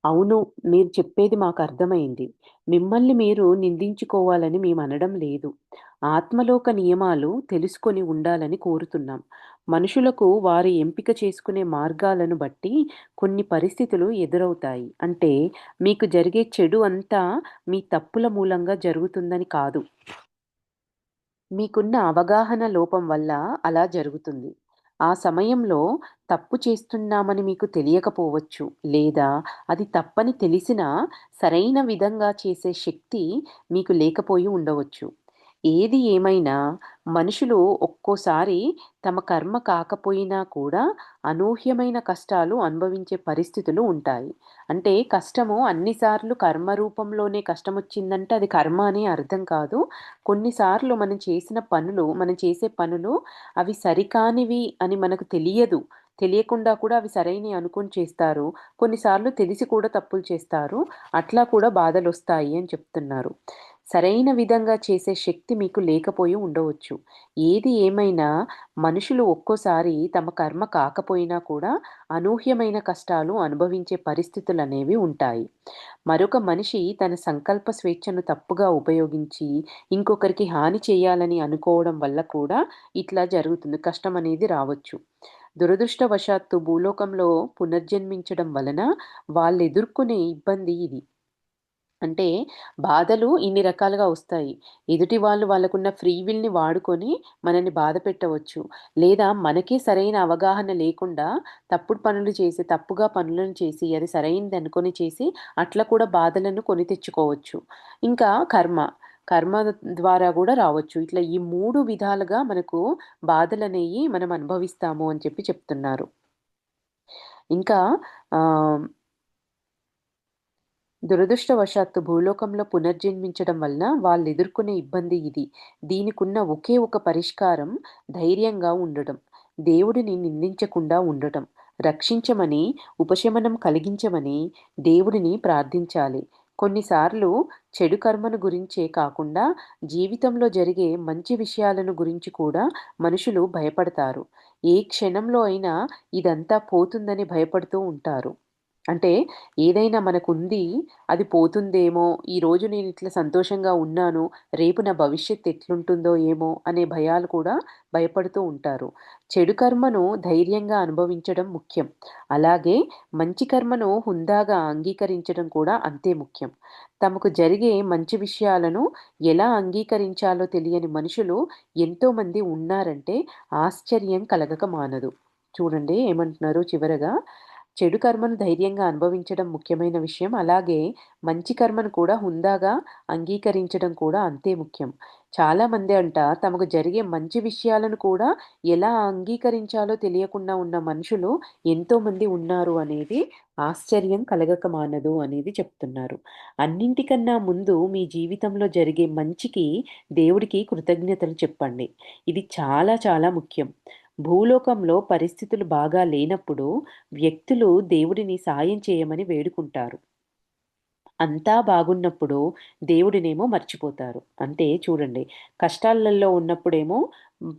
S1: అవును. మీరు చెప్పేది మాకర్థమైంది. మిమ్మల్ని మీరు నిందించుకోవాలని మేమనడం లేదు. ఆత్మలోక నియమాలు తెలుసుకొని ఉండాలని కోరుతున్నాం. మనుషులకు వారు ఎంపిక చేసుకునే మార్గాలను బట్టి కొన్ని పరిస్థితులు ఎదురవుతాయి. అంటే మీకు జరిగే చెడు అంతా మీ తప్పుల మూలంగా జరుగుతుందని కాదు. మీకున్న అవగాహన లోపం వల్ల అలా జరుగుతుంది. ఆ సమయంలో తప్పు చేస్తున్నామని మీకు తెలియకపోవచ్చు. లేదా అది తప్పని తెలిసినా సరైన విధంగా చేసే శక్తి మీకు లేకపోయి ఉండవచ్చు. ఏది ఏమైనా మనుషులు ఒక్కోసారి తమ కర్మ కాకపోయినా కూడా అనూహ్యమైన కష్టాలు అనుభవించే పరిస్థితులు ఉంటాయి. అంటే కష్టము అన్ని సార్లు కర్మ రూపంలోనే కష్టమొచ్చిందంటే అది కర్మ అని అర్థం కాదు. కొన్నిసార్లు మనం చేసే పనులు అవి సరికానివి అని మనకు తెలియదు. తెలియకుండా కూడా అవి సరైనయి అనుకోని చేస్తారు. కొన్నిసార్లు తెలిసి కూడా తప్పులు చేస్తారు. అట్లా కూడా బాధలొస్తాయి అని చెప్తున్నారు. సరైన విధంగా చేసే శక్తి మీకు లేకపోయి ఉండవచ్చు. ఏది ఏమైనా మనుషులు ఒక్కోసారి తమ కర్మ కాకపోయినా కూడా అనూహ్యమైన కష్టాలు అనుభవించే పరిస్థితులనేవి ఉంటాయి. మరొక మనిషి తన సంకల్ప స్వేచ్ఛను తప్పుగా ఉపయోగించి ఇంకొకరికి హాని చేయాలని అనుకోవడం వల్ల కూడా ఇట్లా జరుగుతుంది. కష్టమనేది రావచ్చు. దురదృష్టవశాత్తు భూలోకంలో పునర్జన్మించడం వలన వాళ్ళెదుర్కొనే ఇబ్బంది ఇది. అంటే బాధలు ఇన్ని రకాలుగా వస్తాయి. ఎదుటి వాళ్ళు వాళ్ళకున్న ఫ్రీ విల్‌ని వాడుకొని మనల్ని బాధ పెట్టవచ్చు. లేదా మనకే సరైన అవగాహన లేకుండా తప్పుగా పనులను చేసి అది సరైనదనుకోని చేసి అట్లా కూడా బాధలను కొని తెచ్చుకోవచ్చు. ఇంకా కర్మ ద్వారా గూడా రావచ్చు. ఇట్లా ఈ 3 విధాలుగా మనకు బాధలనేయి మనం అనుభవిస్తాము అని చెప్తున్నారు. ఇంకా ఆహ్ దురదృష్టవశాత్తు భూలోకంలో పునర్జన్మించడం వలన వాళ్ళెదుర్కొనే ఇబ్బంది ఇది. దీనికున్న ఒకే ఒక పరిష్కారం ధైర్యంగా ఉండటం. దేవుడిని నిందించకుండా ఉండటం. రక్షించమని, ఉపశమనం కలిగించమని దేవుడిని ప్రార్థించాలి. కొన్నిసార్లు చెడు కర్మను గురించే కాకుండా జీవితంలో జరిగే మంచి విషయాలను గురించి కూడా మనుషులు భయపడతారు. ఏ క్షణంలో అయినా ఇదంతా పోతుందని భయపడుతూ ఉంటారు. అంటే ఏదైనా మనకుంది, అది పోతుందేమో, ఈరోజు నేనిట్లా సంతోషంగా ఉన్నాను, రేపు నా భవిష్యత్తు ఎట్లుంటుందో ఏమో అనే భయాలు కూడా భయపడుతూ ఉంటారు. చెడు కర్మను ధైర్యంగా అనుభవించడం ముఖ్యం. అలాగే మంచి కర్మను హుందాగా అంగీకరించడం కూడా అంతే ముఖ్యం. తమకు జరిగే మంచి విషయాలను ఎలా అంగీకరించాలో తెలియని మనుషులు ఎంతోమంది ఉన్నారంటే ఆశ్చర్యం కలగక మానదు. చూడండి ఏమంటున్నారో చివరగా చెడు కర్మను ధైర్యంగా అనుభవించడం ముఖ్యమైన విషయం. అలాగే మంచి కర్మను కూడా హుందాగా అంగీకరించడం కూడా అంతే ముఖ్యం. చాలామంది తమకు జరిగే మంచి విషయాలను కూడా ఎలా అంగీకరించాలో తెలియకుండా ఉన్న మనుషులు ఎంతోమంది ఉన్నారు అనేది ఆశ్చర్యం కలగక మానదు అనేది చెప్తున్నారు. అన్నింటికన్నా ముందు మీ జీవితంలో జరిగే మంచికి దేవుడికి కృతజ్ఞతలు చెప్పండి. ఇది చాలా చాలా ముఖ్యం. భూలోకంలో పరిస్థితులు బాగా లేనప్పుడు వ్యక్తులు దేవుడిని సాయం చేయమని వేడుకుంటారు. అంతా బాగున్నప్పుడు దేవుడినేమో మర్చిపోతారు. అంటే చూడండి, కష్టాలలో ఉన్నప్పుడేమో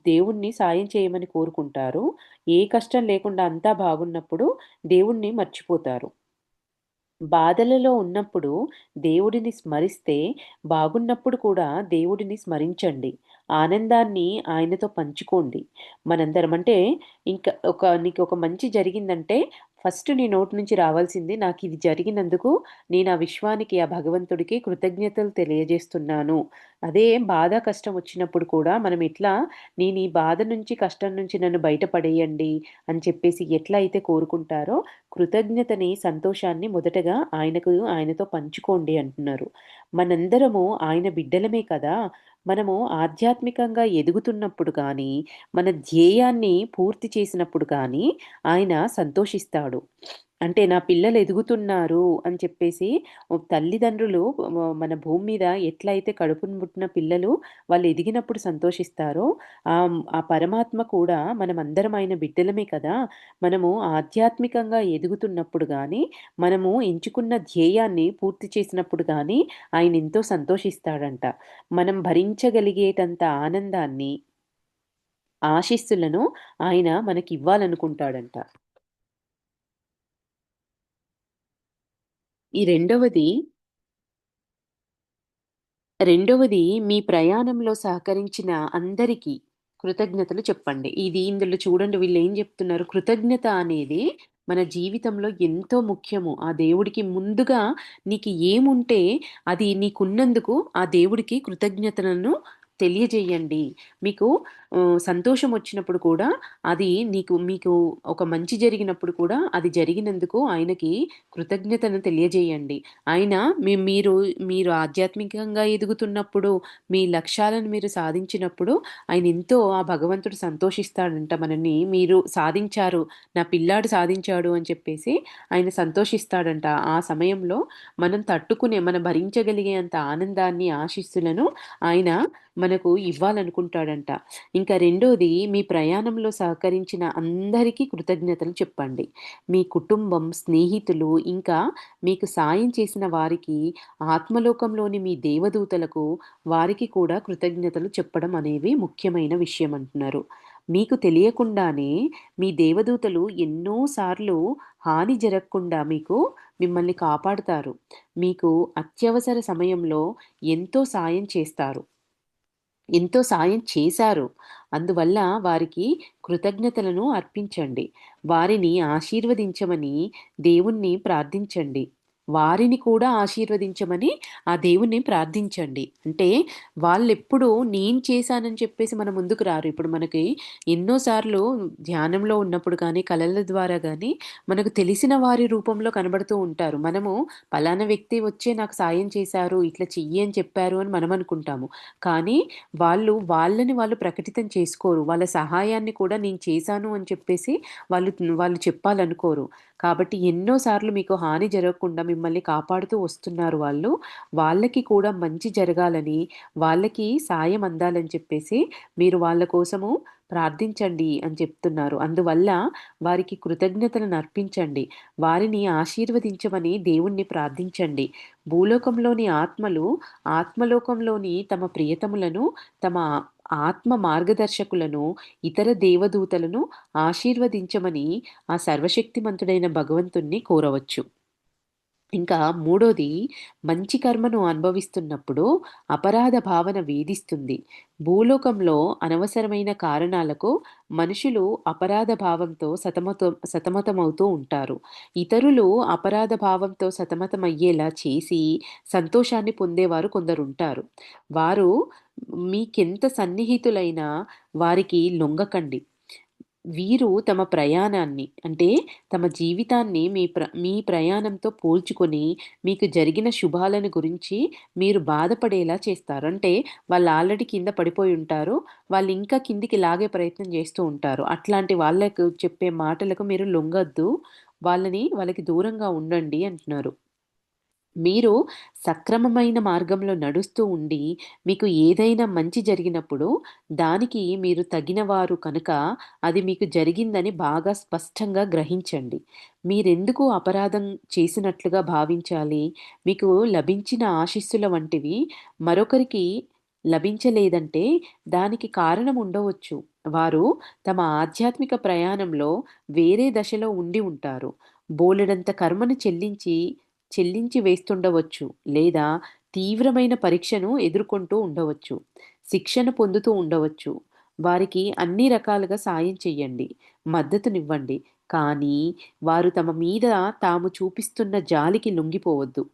S1: దేవుడిని సాయం చేయమని కోరుకుంటారు. ఏ కష్టం లేకుండా అంతా బాగున్నప్పుడు దేవుడిని మర్చిపోతారు. బాధలలో ఉన్నప్పుడు దేవుడిని స్మరిస్తే, బాగున్నప్పుడు కూడా దేవుడిని స్మరించండి. ఆనందాన్ని ఆయనతో పంచుకోండి. మనందరం అంటే నీకొక మంచి జరిగిందంటే, ఫస్ట్ నీ నోటి నుంచి రావాల్సింది నాకిది జరిగినందుకు నేను ఆ విశ్వానికి, ఆ భగవంతుడికి కృతజ్ఞతలు తెలియజేస్తున్నాను. అదే బాధ, కష్టం వచ్చినప్పుడు కూడా మనం నేను ఈ బాధ నుంచి, కష్టం నుంచి నన్ను బయట పడేయండి అని చెప్పేసి ఎట్లా అయితే కోరుకుంటారో కృతజ్ఞతని, సంతోషాన్ని మొదటగా ఆయనతో పంచుకోండి అంటున్నారు. మనందరము ఆయన బిడ్డలమే కదా! మనము ఆధ్యాత్మికంగా ఎదుగుతున్నప్పుడు గానీ, మన ధ్యేయాన్ని పూర్తి చేసినప్పుడు కానీ, ఆయన సంతోషిస్తాడు. అంటే నా పిల్లలు ఎదుగుతున్నారు అని చెప్పేసి తల్లిదండ్రులు మన భూమి మీద ఎట్లయితే కడుపున పుట్టిన పిల్లలు వాళ్ళు ఎదిగినప్పుడు సంతోషిస్తారో, ఆ పరమాత్మ కూడా మనమందరం ఆయన బిడ్డలమే కదా! మనము ఆధ్యాత్మికంగా ఎదుగుతున్నప్పుడు గానీ, మనము ఎంచుకున్న ధ్యేయాన్ని పూర్తి చేసినప్పుడు గానీ, ఆయనెంతో సంతోషిస్తాడంట. మనం భరించగలిగేటంత ఆనందాన్ని, ఆశీస్సులను ఆయన మనకివ్వాలనుకుంటాడంట. ఈ రెండవది మీ ప్రయాణంలో సహకరించిన అందరికీ కృతజ్ఞతలు చెప్పండి. ఇందులో చూడండి వీళ్ళేం జెప్తున్నారు, కృతజ్ఞత అనేది మన జీవితంలో ఎంతో ముఖ్యము. ఆ దేవుడికి ముందుగా నీకు ఏముంటే అది నీకున్నందుకు ఆ దేవుడికి కృతజ్ఞతలను తెలియజేయండి. మీకు సంతోషమొచ్చినప్పుడు కూడా మీకు ఒక మంచి జరిగినప్పుడు కూడా అది జరిగినందుకు ఆయనకి కృతజ్ఞతను తెలియజేయండి. ఆయన మీరు ఆధ్యాత్మికంగా ఎదుగుతున్నప్పుడు, మీ లక్ష్యాలను మీరు సాధించినప్పుడు, ఆ భగవంతుడు సంతోషిస్తాడంట మనల్ని. మీరు సాధించారు, నా పిల్లాడు సాధించాడు అని చెప్పేసి ఆయన సంతోషిస్తాడంట. ఆ సమయంలో మనం భరించగలిగేంత ఆనందాన్ని, ఆశీస్సులను ఆయన మనకు ఇవ్వాలనుకుంటాడంట. ఇంకా రెండోది, మీ ప్రయాణంలో సహకరించిన అందరికీ కృతజ్ఞతలు చెప్పండి. మీ కుటుంబం, స్నేహితులు, ఇంకా మీకు సాయం చేసిన వారికి, ఆత్మలోకంలోని మీ దేవదూతలకు, వారికి కూడా కృతజ్ఞతలు చెప్పడం అనేవి ముఖ్యమైన విషయం అంటున్నారు. మీకు తెలియకుండానే మీ దేవదూతలు ఎన్నో సార్లు హాని జరగకుండా మిమ్మల్ని కాపాడుతారు. మీకు అత్యవసర సమయంలో ఎంతో సాయం చేస్తారు. ఎంతో సాయం చేశారు. అందువల్ల వారికి కృతజ్ఞతలను అర్పించండి. వారిని ఆశీర్వదించమని దేవుణ్ణి ప్రార్థించండి. వారిని కూడా ఆశీర్వదించమని ఆ దేవుణ్ణి ప్రార్థించండి. అంటే వాళ్ళెప్పుడూ నేను చేశానని చెప్పేసి మన ముందుకు రారు. ఇప్పుడు మనకి ఎన్నో సార్లు ధ్యానంలో ఉన్నప్పుడు గానీ, కలల ద్వారా గానీ మనకు తెలిసిన వారి రూపంలో కనబడుతూ ఉంటారు. మనము పలానా వ్యక్తి వచ్చే నాకు సాయం చేశారు, ఇట్లా చెయ్యి అని చెప్పారు అని మనం అనుకుంటాము. కానీ వాళ్ళని వాళ్ళు ప్రకటితం చేసుకోరు. వాళ్ళ సహాయాన్ని కూడా నేను చేశాను అని చెప్పేసి వాళ్ళు వాళ్ళు చెప్పాలనుకోరు. కాబట్టి ఎన్నో సార్లు మీకు హాని జరగకుండా మిమ్మల్ని కాపాడుతూ వస్తున్నారు వాళ్ళు. వాళ్ళకి కూడా మంచి జరగాలని, వాళ్ళకి సాయం అందాలని చెప్పేసి మీరు వాళ్ళ కోసము ప్రార్థించండి అని చెప్తున్నారు. అందువల్ల వారికి కృతజ్ఞతలను అర్పించండి. వారిని ఆశీర్వదించమని దేవుణ్ణి ప్రార్థించండి. భూలోకంలోని ఆత్మలు ఆత్మలోకంలోని తమ ప్రియతములను, తమ ఆత్మ మార్గదర్శకులను, ఇతర దేవదూతలను ఆశీర్వదించమని ఆ సర్వశక్తిమంతుడైన భగవంతుణ్ణి కోరవచ్చు. ఇంకా మూడోది, మంచి కర్మను అనుభవిస్తున్నప్పుడు అపరాధ భావన వేధిస్తుంది. భూలోకంలో అనవసరమైన కారణాలకు మనుషులు అపరాధ భావంతో సతమతమవుతూ ఉంటారు. ఇతరులు అపరాధ భావంతో సతమతమయ్యేలా చేసి సంతోషాన్ని పొందేవారు కొందరుంటారు. వారు మీకెంత సన్నిహితులైనా వారికి లొంగకండి. వీరు తమ ప్రయాణాన్ని, అంటే తమ జీవితాన్ని మీ ప్రయాణంతో పోల్చుకొని మీకు జరిగిన శుభాలను గురించి మీరు బాధపడేలా చేస్తారు. అంటే వాళ్ళు ఆల్రెడీ కింద పడిపోయి ఉంటారు. వాళ్ళు ఇంకా కిందికి లాగే ప్రయత్నం చేస్తూ ఉంటారు. అట్లాంటి వాళ్ళకు చెప్పే మాటలకు మీరు లొంగొద్దు. వాళ్ళకి దూరంగా ఉండండి అంటున్నారు. మీరు సక్రమమైన మార్గంలో నడుస్తూ ఉండి, మీకు ఏదైనా మంచి జరిగినప్పుడు, దానికి మీరు తగినవారు కనుక, అది మీకు జరిగిందని బాగా స్పష్టంగా గ్రహించండి. మీరెందుకు అపరాధం చేసినట్లుగా భావించాలి? మీకు లభించిన ఆశీస్సుల వంటివి మరొకరికి లభించలేదంటే, దానికి కారణం ఉండవచ్చు. వారు తమ ఆధ్యాత్మిక ప్రయాణంలో వేరే దశలో ఉండి ఉంటారు. బోలెడంత కర్మను చెల్లించి వేస్తుండవచ్చు, లేదా తీవ్రమైన పరీక్షను ఎదుర్కొంటూ ఉండవచ్చు, శిక్షను పొందుతూ ఉండవచ్చు. వారికి అన్ని రకాలుగా సాయం చెయ్యండి, మద్దతునివ్వండి. కానీ వారు తమ మీద తాము చూపిస్తున్న జాలికి లొంగిపోవద్దు.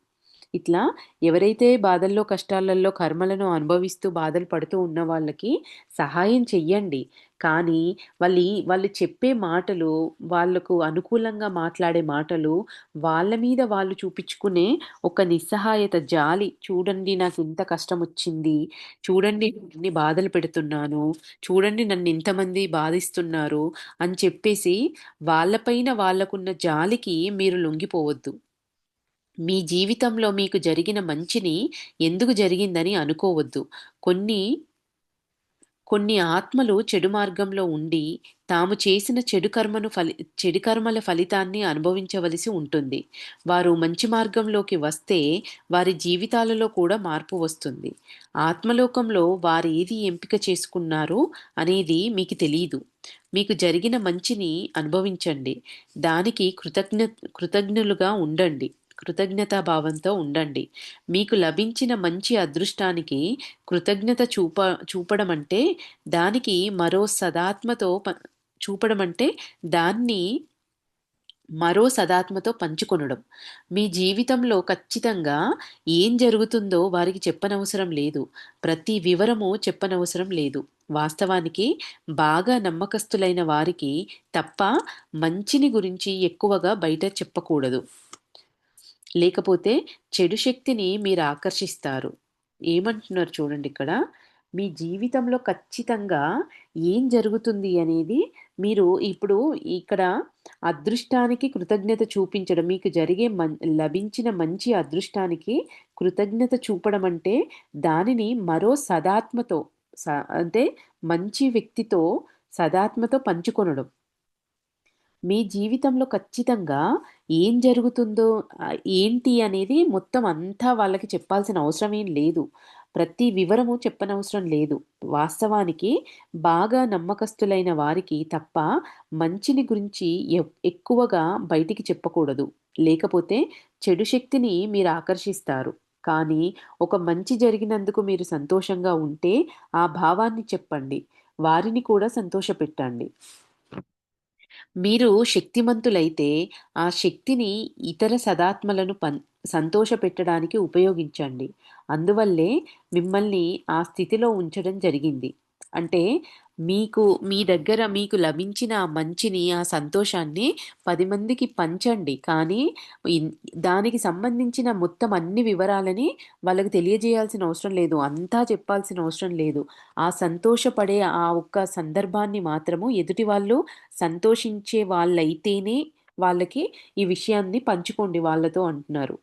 S1: ఇట్లా ఎవరైతే బాధల్లో, కష్టాలలో కర్మలను అనుభవిస్తూ బాధలు పడుతూ ఉన్న వాళ్ళకి సహాయం చెయ్యండి. కానీ వాళ్ళు చెప్పే మాటలు, వాళ్ళకు అనుకూలంగా మాట్లాడే మాటలు, వాళ్ళ మీద వాళ్ళు చూపించుకునే ఒక నిస్సహాయత, జాలి, చూడండి నాకింత కష్టమొచ్చింది, చూడండి ఎన్ని బాధలు పెడుతున్నాను, చూడండి నన్నింతమంది బాధిస్తున్నారు అని చెప్పేసి వాళ్ళపైన వాళ్ళకున్న జాలికి మీరు లొంగిపోవద్దు. మీ జీవితంలో మీకు జరిగిన మంచిని ఎందుకు జరిగిందని అనుకోవద్దు. కొన్ని కొన్ని ఆత్మలు చెడు మార్గంలో ఉండి తాము చేసిన చెడు కర్మల ఫలితాన్ని అనుభవించవలసి ఉంటుంది. వారు మంచి మార్గంలోకి వస్తే వారి జీవితాలలో కూడా మార్పు వస్తుంది. ఆత్మలోకంలో వారు ఏది ఎంపిక చేసుకున్నారు అనేది మీకు తెలీదు. మీకు జరిగిన మంచిని అనుభవించండి. దానికి కృతజ్ఞులుగా ఉండండి. కృతజ్ఞతాభావంతో ఉండండి. మీకు లభించిన మంచి అదృష్టానికి కృతజ్ఞత చూపడం అంటే దానికి మరో సదాత్మతో చూపడం అంటే దాన్ని మరో సదాత్మతో పంచుకొనడం. మీ జీవితంలో ఖచ్చితంగా ఏం జరుగుతుందో వారికి చెప్పనవసరం లేదు. ప్రతి వివరము చెప్పనవసరం లేదు. వాస్తవానికి బాగా నమ్మకస్తులైన వారికి తప్ప మంచిని గురించి ఎక్కువగా బయట చెప్పకూడదు. లేకపోతే చెడు శక్తిని మీరు ఆకర్షిస్తారు. ఏమంటున్నారు చూడండి ఇక్కడ. మీ జీవితంలో ఖచ్చితంగా ఏం జరుగుతుంది అనేది మీరు ఇప్పుడు ఇక్కడ అదృష్టానికి కృతజ్ఞత చూపించడం, మీకు లభించిన మంచి అదృష్టానికి కృతజ్ఞత చూపడం అంటే దానిని మరో సదాత్మతో అంటే మంచి వ్యక్తితో సదాత్మతో పంచుకొనడం. మీ జీవితంలో ఖచ్చితంగా ఏం జరుగుతుందో ఏంటి అనేది మొత్తం అంతా వాళ్ళకి చెప్పాల్సిన అవసరం ఏం లేదు. ప్రతి వివరము చెప్పనవసరం లేదు. వాస్తవానికి బాగా నమ్మకస్తులైన వారికి తప్ప మంచిని గురించి ఎక్కువగా బయటికి చెప్పకూడదు. లేకపోతే చెడు శక్తిని మీరు ఆకర్షిస్తారు. కానీ ఒక మంచి జరిగినందుకు మీరు సంతోషంగా ఉంటే ఆ భావాన్ని చెప్పండి. వారిని కూడా సంతోషపెట్టండి. మీరు శక్తిమంతులైతే ఆ శక్తిని ఇతర సదాత్మలను సంతోషపెట్టడానికి ఉపయోగించండి. అందువల్లే మిమ్మల్ని ఆ స్థితిలో ఉంచడం జరిగింది. అంటే మీ దగ్గర మీకు లభించిన ఆ మంచిని, ఆ సంతోషాన్ని 10 మందికి పంచండి. కానీ ఇన్ దానికి సంబంధించిన మొత్తం అన్ని వివరాలని వాళ్ళకి తెలియజేయాల్సిన అవసరం లేదు. అంతా చెప్పాల్సిన అవసరం లేదు. ఆ సంతోషపడే ఆ ఒక్క సందర్భాన్ని మాత్రము ఎదుటి వాళ్ళు సంతోషించే వాళ్ళైతేనే వాళ్ళకి ఈ విషయాన్ని పంచుకోండి వాళ్ళతో అంటున్నారు.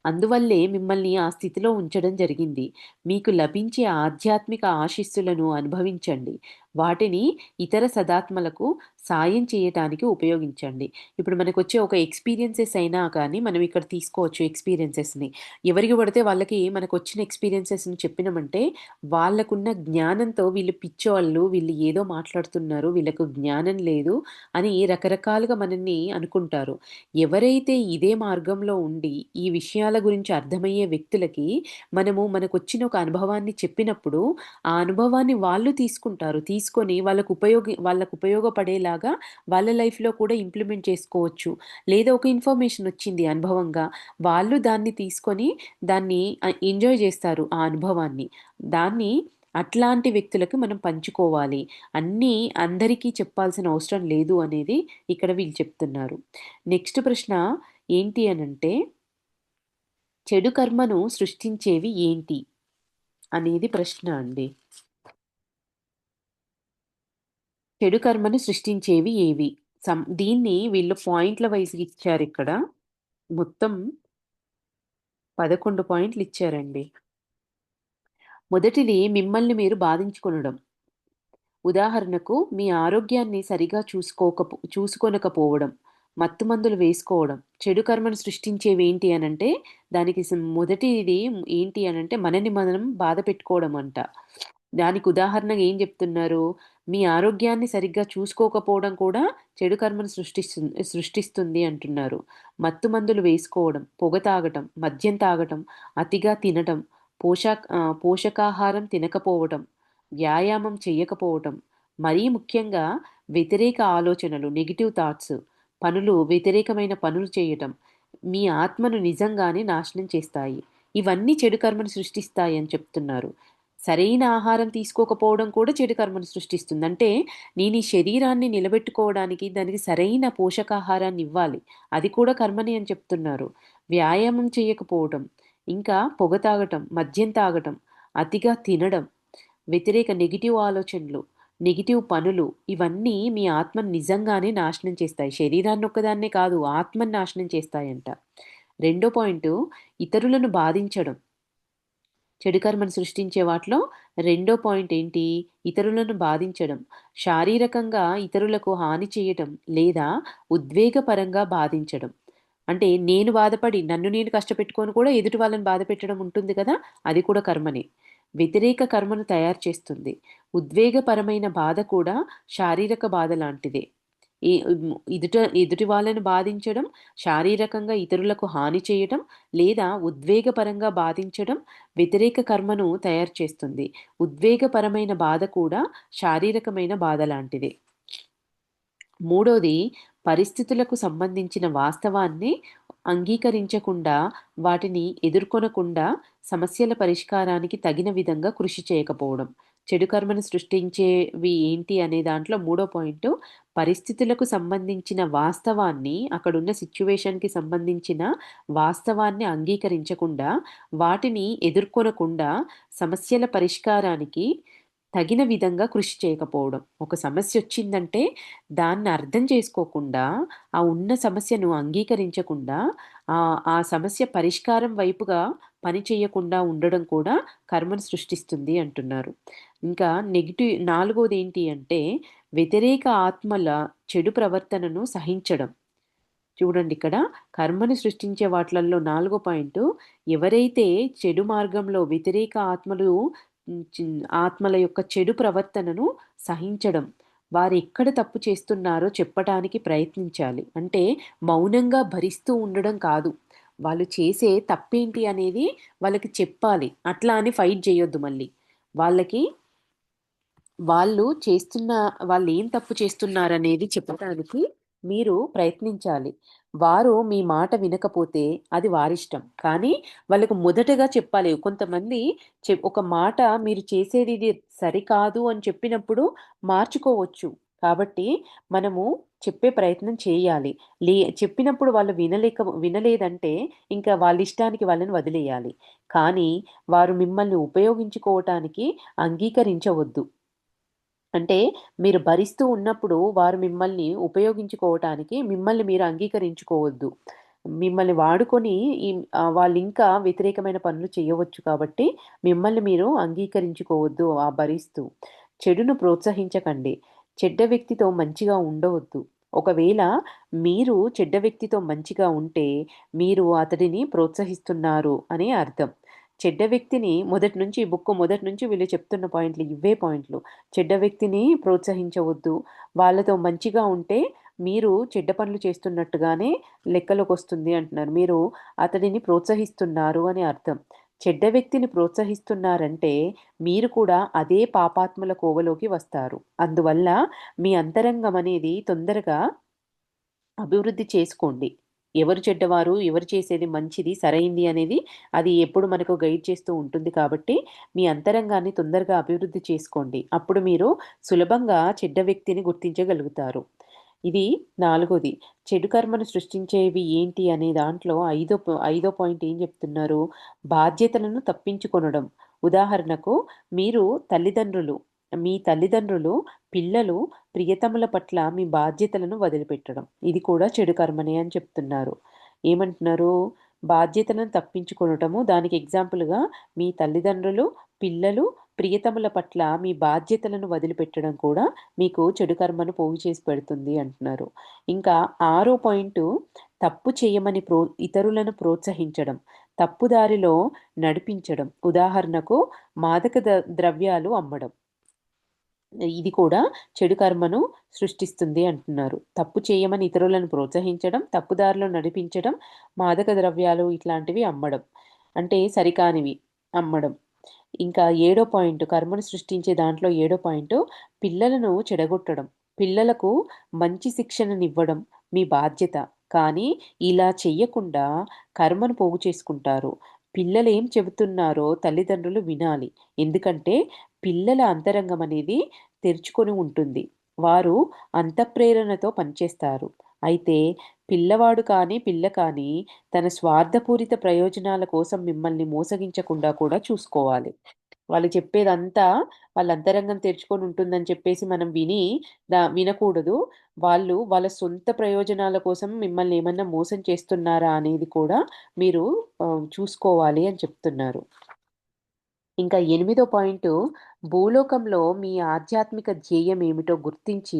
S1: అందువల్లే మిమ్మల్ని ఆ స్థితిలో ఉంచడం జరిగింది. మీకు లభించే ఆధ్యాత్మిక ఆశీస్సులను అనుభవించండి. వాటిని ఇతర సదాత్మలకు సాయం చేయటానికి ఉపయోగించండి. ఇప్పుడు మనకొచ్చే ఒక ఎక్స్‌పీరియన్సెస్ అయినా కానీ మనం ఇక్కడ తీసుకోవచ్చు ఎక్స్‌పీరియన్సెస్‌ని. ఎవరికి పడితే వాళ్ళకి మనకొచ్చిన ఎక్స్‌పీరియన్సెస్‌ని చెప్పినామంటే వాళ్ళకున్న జ్ఞానంతో వీళ్ళు పిచ్చోళ్ళు, వీళ్ళు ఏదో మాట్లాడుతున్నారు, వీళ్ళకు జ్ఞానం లేదు అని రకరకాలుగా మనల్ని అనుకుంటారు. ఎవరైతే ఇదే మార్గంలో ఉండి ఈ విషయాల గురించి అర్థమయ్యే వ్యక్తులకి మనకొచ్చిన ఒక అనుభవాన్ని చెప్పినప్పుడు ఆ అనుభవాన్ని వాళ్ళు తీసుకుంటారు. తీసుకొని వాళ్ళకు ఉపయోగపడేలాగా వాళ్ళ లైఫ్‌లో కూడా ఇంప్లిమెంట్ చేసుకోవచ్చు. లేదా ఒక ఇన్ఫర్మేషన్ వచ్చింది అనుభవంగా. వాళ్ళు దాన్ని తీసుకొని దాన్ని ఎంజాయ్ చేస్తారు ఆ అనుభవాన్ని. దాన్ని అట్లాంటి వ్యక్తులకు మనం పంచుకోవాలి. అన్నీ అందరికీ చెప్పాల్సిన అవసరం లేదు అనేది ఇక్కడ వీళ్ళు చెప్తున్నారు. నెక్స్ట్ ప్రశ్న ఏంటి అనంటే, చెడు కర్మను సృష్టించేవి ఏంటి? అనేది ప్రశ్న అండి. చెడు కర్మను సృష్టించేవి ఏవి? దీన్ని వీళ్ళు పాయింట్ల వైస్‌గా ఇచ్చారిక్కడ. మొత్తం 11 పాయింట్లు ఇచ్చారండి. మొదటిది మిమ్మల్ని మీరు బాధించుకొనడం. ఉదాహరణకు మీ ఆరోగ్యాన్ని సరిగా చూసుకొనకపోవడం, మత్తుమందులు వేసుకోవడం. చెడు కర్మను సృష్టించేవేంటి అనంటే దానికి మొదటిది ఏంటి అనంటే మనని మనం బాధ పెట్టుకోవడం అంట. దానికి ఉదాహరణగా ఏం చెప్తున్నారు? మీ ఆరోగ్యాన్ని సరిగ్గా చూసుకోకపోవడం కూడా చెడు కర్మను సృష్టిస్తుంది అంటున్నారు. మత్తుమందులు వేసుకోవడం, పొగ తాగటం, మద్యం తాగటం, అతిగా తినటం, పోషకాహారం తినకపోవటం, వ్యాయామం చెయ్యకపోవటం, మరీ ముఖ్యంగా వ్యతిరేక ఆలోచనలు, నెగెటివ్ థాట్స్, వ్యతిరేకమైన పనులు చేయటం, మీ ఆత్మను నిజంగానే నాశనం చేస్తాయి. ఇవన్నీ చెడు కర్మను సృష్టిస్తాయి అని చెప్తున్నారు. సరైన ఆహారం తీసుకోకపోవడం కూడా చెడు కర్మను సృష్టిస్తుంది. అంటే నేను ఈ శరీరాన్ని నిలబెట్టుకోవడానికి దానికి సరైన పోషకాహారాన్ని ఇవ్వాలి. అది కూడా కర్మనే అని చెప్తున్నారు. వ్యాయామం చేయకపోవడం, ఇంకా పొగ తాగటం, మద్యం తాగటం, అతిగా తినడం, నెగెటివ్ ఆలోచనలు, నెగెటివ్ పనులు ఇవన్నీ మీ ఆత్మను నిజంగానే నాశనం చేస్తాయి. శరీరాన్ని ఒక్కదాన్నే కాదు ఆత్మని నాశనం చేస్తాయంట. రెండో పాయింట్ ఇతరులను బాధించడం. చెడు కర్మను సృష్టించే వాటిలో రెండో పాయింట్ ఏంటి? ఇతరులను బాధించడం. శారీరకంగా ఇతరులకు హాని చేయటం లేదా ఉద్వేగపరంగా బాధించడం. అంటే నేను బాధపడి నన్ను నేను కష్టపెట్టుకొని కూడా ఎదుటి వాళ్ళని బాధపెట్టడం ఉంటుంది కదా! అది కూడా కర్మనే. వ్యతిరేక కర్మను తయారు చేస్తుంది. ఉద్వేగపరమైన బాధ కూడా శారీరక బాధ లాంటిదే. ఈ ఎదుటి వాళ్ళని బాధించడం, శారీరకంగా ఇతరులకు హాని చేయడం, లేదా ఉద్వేగపరంగా బాధించడం వ్యతిరేక కర్మను తయారు చేస్తుంది. ఉద్వేగపరమైన బాధ కూడా శారీరకమైన బాధ లాంటిదే. మూడోది, పరిస్థితులకు సంబంధించిన వాస్తవాన్ని అంగీకరించకుండా, వాటిని ఎదుర్కొనకుండా సమస్యల పరిష్కారానికి తగిన విధంగా కృషి చేయకపోవడం. చెడు కర్మను సృష్టించేవి ఏంటి అనే దాంట్లో మూడో పాయింట్, పరిస్థితులకు సంబంధించిన వాస్తవాన్ని, అక్కడున్న సిచ్యువేషన్కి సంబంధించిన వాస్తవాన్ని అంగీకరించకుండా, వాటిని ఎదుర్కొనకుండా సమస్యల పరిష్కారానికి తగిన విధంగా కృషి చేయకపోవడం. ఒక సమస్య వచ్చిందంటే దాన్ని అర్థం చేసుకోకుండా, ఆ ఉన్న సమస్యను అంగీకరించకుండా, ఆ సమస్య పరిష్కారం వైపుగా పని చేయకుండా ఉండడం కూడా కర్మను సృష్టిస్తుంది అంటున్నారు. ఇంకా నాలుగోది ఏంటి అంటే, వ్యతిరేక ఆత్మల చెడు ప్రవర్తనను సహించడం. చూడండి ఇక్కడ, కర్మను సృష్టించే వాటిలలో నాలుగో పాయింట్, ఎవరైతే చెడు మార్గంలో వ్యతిరేక ఆత్మల యొక్క చెడు ప్రవర్తనను సహించడం, వారు ఎక్కడ తప్పు చేస్తున్నారో చెప్పటానికి ప్రయత్నించాలి. అంటే మౌనంగా భరిస్తూ ఉండడం కాదు, వాళ్ళు చేసే తప్పేంటి అనేది వాళ్ళకి చెప్పాలి. అట్లా అని ఫైట్ చేయొద్దు మళ్ళీ వాళ్ళకి. వాళ్ళు చేస్తున్న వాళ్ళు ఏం తప్పు చేస్తున్నారనేది చెప్పటానికి మీరు ప్రయత్నించాలి. వారు మీ మాట వినకపోతే అది వారిష్టం. కానీ వాళ్ళకు మొదటగా చెప్పాలి. కొంతమంది ఒక మాట మీరు చేసేది ఇది సరికాదు అని చెప్పినప్పుడు మార్చుకోవచ్చు. కాబట్టి మనము చెప్పే ప్రయత్నం చేయాలి. చెప్పినప్పుడు వాళ్ళు వినలేదంటే ఇంకా వాళ్ళ ఇష్టానికి వాళ్ళని వదిలేయాలి. కానీ వారు మిమ్మల్ని ఉపయోగించుకోవటానికి అంగీకరించవద్దు. అంటే మీరు భరిస్తూ ఉన్నప్పుడు వారు మిమ్మల్ని ఉపయోగించుకోవటానికి మిమ్మల్ని మీరు అంగీకరించుకోవద్దు. మిమ్మల్ని వాడుకొని వాళ్ళింకా వ్యతిరేకమైన పనులు చేయవచ్చు కాబట్టి మిమ్మల్ని మీరు అంగీకరించుకోవద్దు భరిస్తూ. చెడును ప్రోత్సహించకండి. చెడ్డ వ్యక్తితో మంచిగా ఉండవద్దు. ఒకవేళ మీరు చెడ్డ వ్యక్తితో మంచిగా ఉంటే మీరు అతడిని ప్రోత్సహిస్తున్నారు అని అర్థం. చెడ్డ వ్యక్తిని మొదటి నుంచి వీళ్ళు చెప్తున్న పాయింట్లు ఇవే పాయింట్లు. చెడ్డ వ్యక్తిని ప్రోత్సహించవద్దు. వాళ్ళతో మంచిగా ఉంటే మీరు చెడ్డ పనులు చేస్తున్నట్టుగానే లెక్కలోకొస్తుంది అంటున్నారు. మీరు అతడిని ప్రోత్సహిస్తున్నారు అని అర్థం. చెడ్డ వ్యక్తిని ప్రోత్సహిస్తున్నారంటే మీరు కూడా అదే పాపాత్ముల కోవలోకి వస్తారు. అందువల్ల మీ అంతరంగం అనేది తొందరగా అభివృద్ధి చేసుకోండి. ఎవరు చెడ్డవారు, ఎవరు చేసేది మంచిది, సరైంది అనేది అది ఎప్పుడు మనకు గైడ్ చేస్తూ ఉంటుంది కాబట్టి, మీ అంతరంగాన్ని తొందరగా అభివృద్ధి చేసుకోండి. అప్పుడు మీరు సులభంగా చెడ్డ వ్యక్తిని గుర్తించగలుగుతారు. ఇది నాలుగోది. చెడు కర్మను సృష్టించేవి ఏంటి అనే దాంట్లో ఐదో పాయింట్ ఏం చెప్తున్నారు? బాధ్యతలను తప్పించుకొనడం. ఉదాహరణకు మీరు మీ తల్లిదండ్రులు, పిల్లలు, ప్రియతముల పట్ల మీ బాధ్యతలను వదిలిపెట్టడం. ఇది కూడా చెడు కర్మనే అని చెప్తున్నారు. ఏమంటున్నారు? బాధ్యతలను తప్పించుకొనటము. దానికి ఎగ్జాంపుల్‌గా మీ తల్లిదండ్రులు, పిల్లలు, ప్రియతముల పట్ల మీ బాధ్యతలను వదిలిపెట్టడం కూడా మీకు చెడు కర్మను పోగు చేసి పెడుతుంది అంటున్నారు. ఇంకా ఆరో పాయింటు, తప్పు చేయమని ఇతరులను ప్రోత్సహించడం, తప్పుదారిలో నడిపించడం. ఉదాహరణకు మాదక ద్రవ్యాలు అమ్మడం. ఇది కూడా చెడు కర్మను సృష్టిస్తుంది అంటున్నారు. తప్పు చేయమని ఇతరులను ప్రోత్సహించడం, తప్పుదారిలో నడిపించడం, మాదక ద్రవ్యాలు ఇట్లాంటివి అమ్మడం. అంటే సరికానివి అమ్మడం. ఇంకా ఏడో పాయింట్, కర్మను సృష్టించే దాంట్లో ఏడో పాయింట్, పిల్లలను చెడగొట్టడం. పిల్లలకు మంచి శిక్షణనివ్వడం మీ బాధ్యత. కానీ ఇలా చెయ్యకుండా కర్మను పోగు చేసుకుంటారు. పిల్లలు ఏం చెబుతున్నారో తల్లిదండ్రులు వినాలి. ఎందుకంటే పిల్లల అంతరంగం అనేది తెరుచుకొని ఉంటుంది. వారు అంతఃప్రేరణతో పనిచేస్తారు. అయితే పిల్లవాడు కానీ, పిల్ల కానీ తన స్వార్థపూరిత ప్రయోజనాల కోసం మిమ్మల్ని మోసగించకుండా కూడా చూసుకోవాలి. వాళ్ళు చెప్పేదంతా వాళ్ళ అంతరంగం తెరుచుకొని ఉంటుందని చెప్పేసి మనం వినకూడదు. వాళ్ళు వాళ్ళ సొంత ప్రయోజనాల కోసం మిమ్మల్ని ఏమన్నా మోసం చేస్తున్నారా అనేది కూడా మీరు చూసుకోవాలి అని చెప్తున్నారు. ఇంకా ఎనిమిదో పాయింటు, భూలోకంలో మీ ఆధ్యాత్మిక ధ్యేయం ఏమిటో గుర్తించి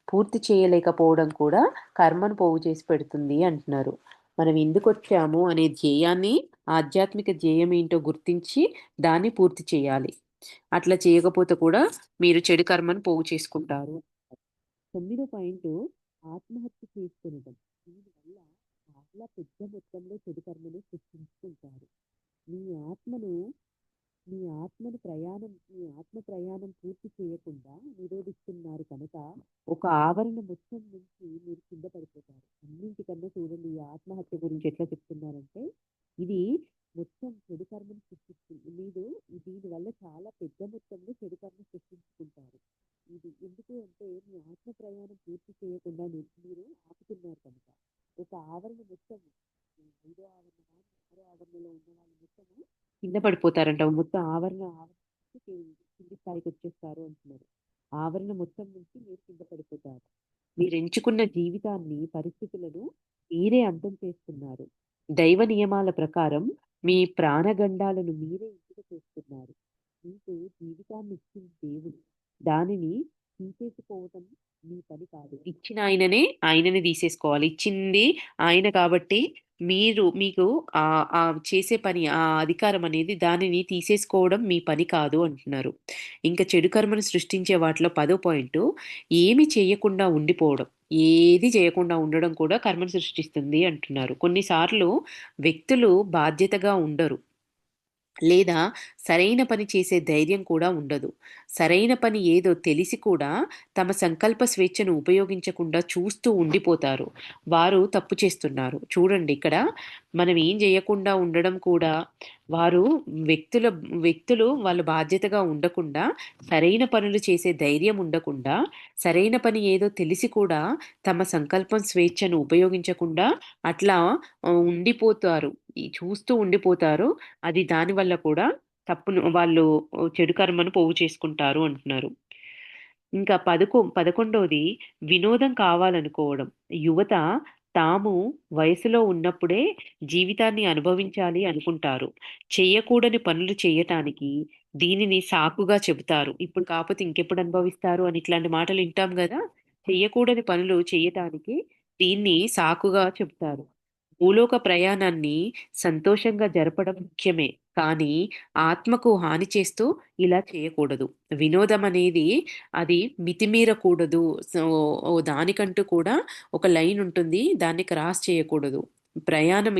S1: పూర్తి చేయలేకపోవడం కూడా కర్మను పోగు చేసి పెడుతుంది అంటున్నారు. మనం ఎందుకొచ్చాము అనే ధ్యేయాన్ని, ఆధ్యాత్మిక ధ్యేయం ఏంటో గుర్తించి దాన్ని పూర్తి చేయాలి. అట్లా చేయకపోతే కూడా మీరు చెడు కర్మను పోగు చేసుకుంటారు. తొమ్మిదో పాయింట్, ఆత్మహత్య చేసుకొనడం. దీనివల్ల చాలా పెద్ద మొత్తంలో చెడు కర్మను సృష్టించుకుంటారు. మీ ఆత్మను మీ ఆత్మ ప్రయాణం పూర్తి చేయకుండా నిరోధిస్తున్నారు కనుక, ఒక ఆవరణ మొత్తం నుంచి మీరు కింద పడిపోతారు. అన్నింటికన్నా చూడండి ఈ ఆత్మహత్య గురించి ఎట్లా చెప్తున్నారంటే, ఇది మొత్తం చెడు కర్మను సృష్టిస్తుంది. మీరు దీనివల్ల చాలా పెద్ద మొత్తంలో చెడు కర్మ సృష్టించుకుంటారు. ఇది ఎందుకు అంటే మీ ఆత్మ ప్రయాణం పూర్తి చేయకుండా మీరు ఆపుతున్నారు కనుక. ఒక ఆవరణ మొత్తం, ఐదో ఆవరణ కానీ, ఆరో ఆవరణలో ఉన్న వాళ్ళు మొత్తము కింద పడిపోతారంట. మొత్తం ఆవరణ కింది స్థాయికి వచ్చేస్తారు అంటున్నారు. ఆవరణ మొత్తం నుంచి మీరు కింద పడిపోతారు. మీరు ఎంచుకున్న జీవితాన్ని, పరిస్థితులను మీరే అంతం చేస్తున్నారు. దైవ నియమాల ప్రకారం మీ ప్రాణగండాలను మీరే ఎంపిక చేస్తున్నారు. మీకు జీవితాన్ని ఇచ్చింది దేవుడు. దానిని తీసేసుకోవటం మీ పని కాదు. ఇచ్చిన ఆయననే తీసేసుకోవాలి. ఇచ్చింది ఆయన కాబట్టి మీకు ఆ ఆ చేసే పని, ఆ అధికారం అనేది దానిని తీసేసుకోవడం మీ పని కాదు అంటున్నారు. ఇంకా చెడు కర్మను సృష్టించే వాటిలో 10వ పాయింట్, ఏమి చేయకుండా ఉండిపోవడం. ఏది చేయకుండా ఉండడం కూడా కర్మను సృష్టిస్తుంది అంటున్నారు. కొన్నిసార్లు వ్యక్తులు బాధ్యతగా ఉండరు. లేదా సరైన పని చేసే ధైర్యం కూడా ఉండదు. సరైన పని ఏదో తెలిసి కూడా తమ సంకల్ప స్వేచ్ఛను ఉపయోగించకుండా చూస్తూ ఉండిపోతారు. వారు తప్పు చేస్తున్నారు. చూడండి ఇక్కడ మనం ఏం చేయకుండా ఉండడం కూడా, వారు వ్యక్తుల వ్యక్తులు వాళ్ళు బాధ్యతగా ఉండకుండా, సరైన పనులు చేసే ధైర్యం ఉండకుండా, సరైన పని ఏదో తెలిసి కూడా తమ సంకల్పం స్వేచ్ఛను ఉపయోగించకుండా అట్లా ఉండిపోతారు. చూస్తూ ఉండిపోతారు. అది దానివల్ల కూడా వాళ్ళు చెడు కర్మను పోగు చేసుకుంటారు అంటున్నారు. ఇంకా 11వది వినోదం కావాలనుకోవడం. యువత తాము వయసులో ఉన్నప్పుడే జీవితాన్ని అనుభవించాలి అనుకుంటారు. చెయ్యకూడని పనులు చేయటానికి దీనిని సాకుగా చెబుతారు. ఇప్పుడు కాకపోతే ఇంకెప్పుడు అనుభవిస్తారు అని ఇట్లాంటి మాటలు వింటాం గదా! చెయ్యకూడని పనులు చేయటానికి దీన్ని సాకుగా చెబుతారు. భూలోక ప్రయాణాన్ని సంతోషంగా జరపడం ముఖ్యమే. కానీ ఆత్మకు హాని చేస్తూ ఇలా చేయకూడదు. వినోదం అనేది అది మితిమీరకూడదు. సో, దానికంటూ కూడా ఒక లైన్ ఉంటుంది. దాన్ని క్రాస్ చేయకూడదు.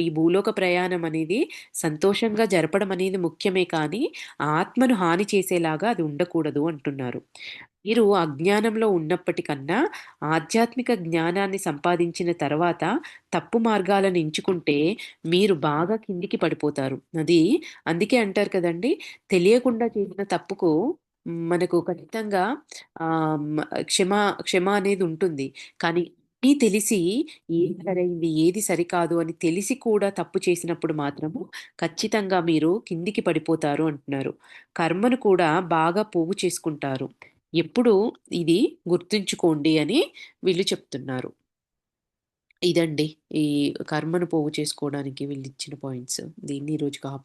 S1: ఈ భూలోక ప్రయాణం అనేది సంతోషంగా జరపడం అనేది ముఖ్యమే కానీ, ఆత్మను హాని చేసేలాగా అది ఉండకూడదు అంటున్నారు. మీరు అజ్ఞానంలో ఉన్నప్పటికన్నా ఆధ్యాత్మిక జ్ఞానాన్ని సంపాదించిన తర్వాత తప్పు మార్గాలను ఎంచుకుంటే మీరు బాగా కిందికి పడిపోతారు. అందుకే అంటారు కదండీ! తెలియకుండా చేసిన తప్పుకు మనకు ఖచ్చితంగా ఆహ్, మ క్షమ క్షమ అనేది ఉంటుంది. కానీ అన్నీ తెలిసి ఏది సరైంది, ఏది సరికాదు అని తెలిసి కూడా తప్పు చేసినప్పుడు మాత్రము ఖచ్చితంగా మీరు కిందికి పడిపోతారు అంటున్నారు. కర్మను కూడా బాగా పోగు చేసుకుంటారు. ఎప్పుడూ ఇది గుర్తుంచుకోండి అని వీళ్ళు చెప్తున్నారు. ఇదండి ఈ కర్మను పోగు చేసుకోవడానికి వీళ్ళిచ్చిన పాయింట్స్. దీన్ని ఈరోజుకి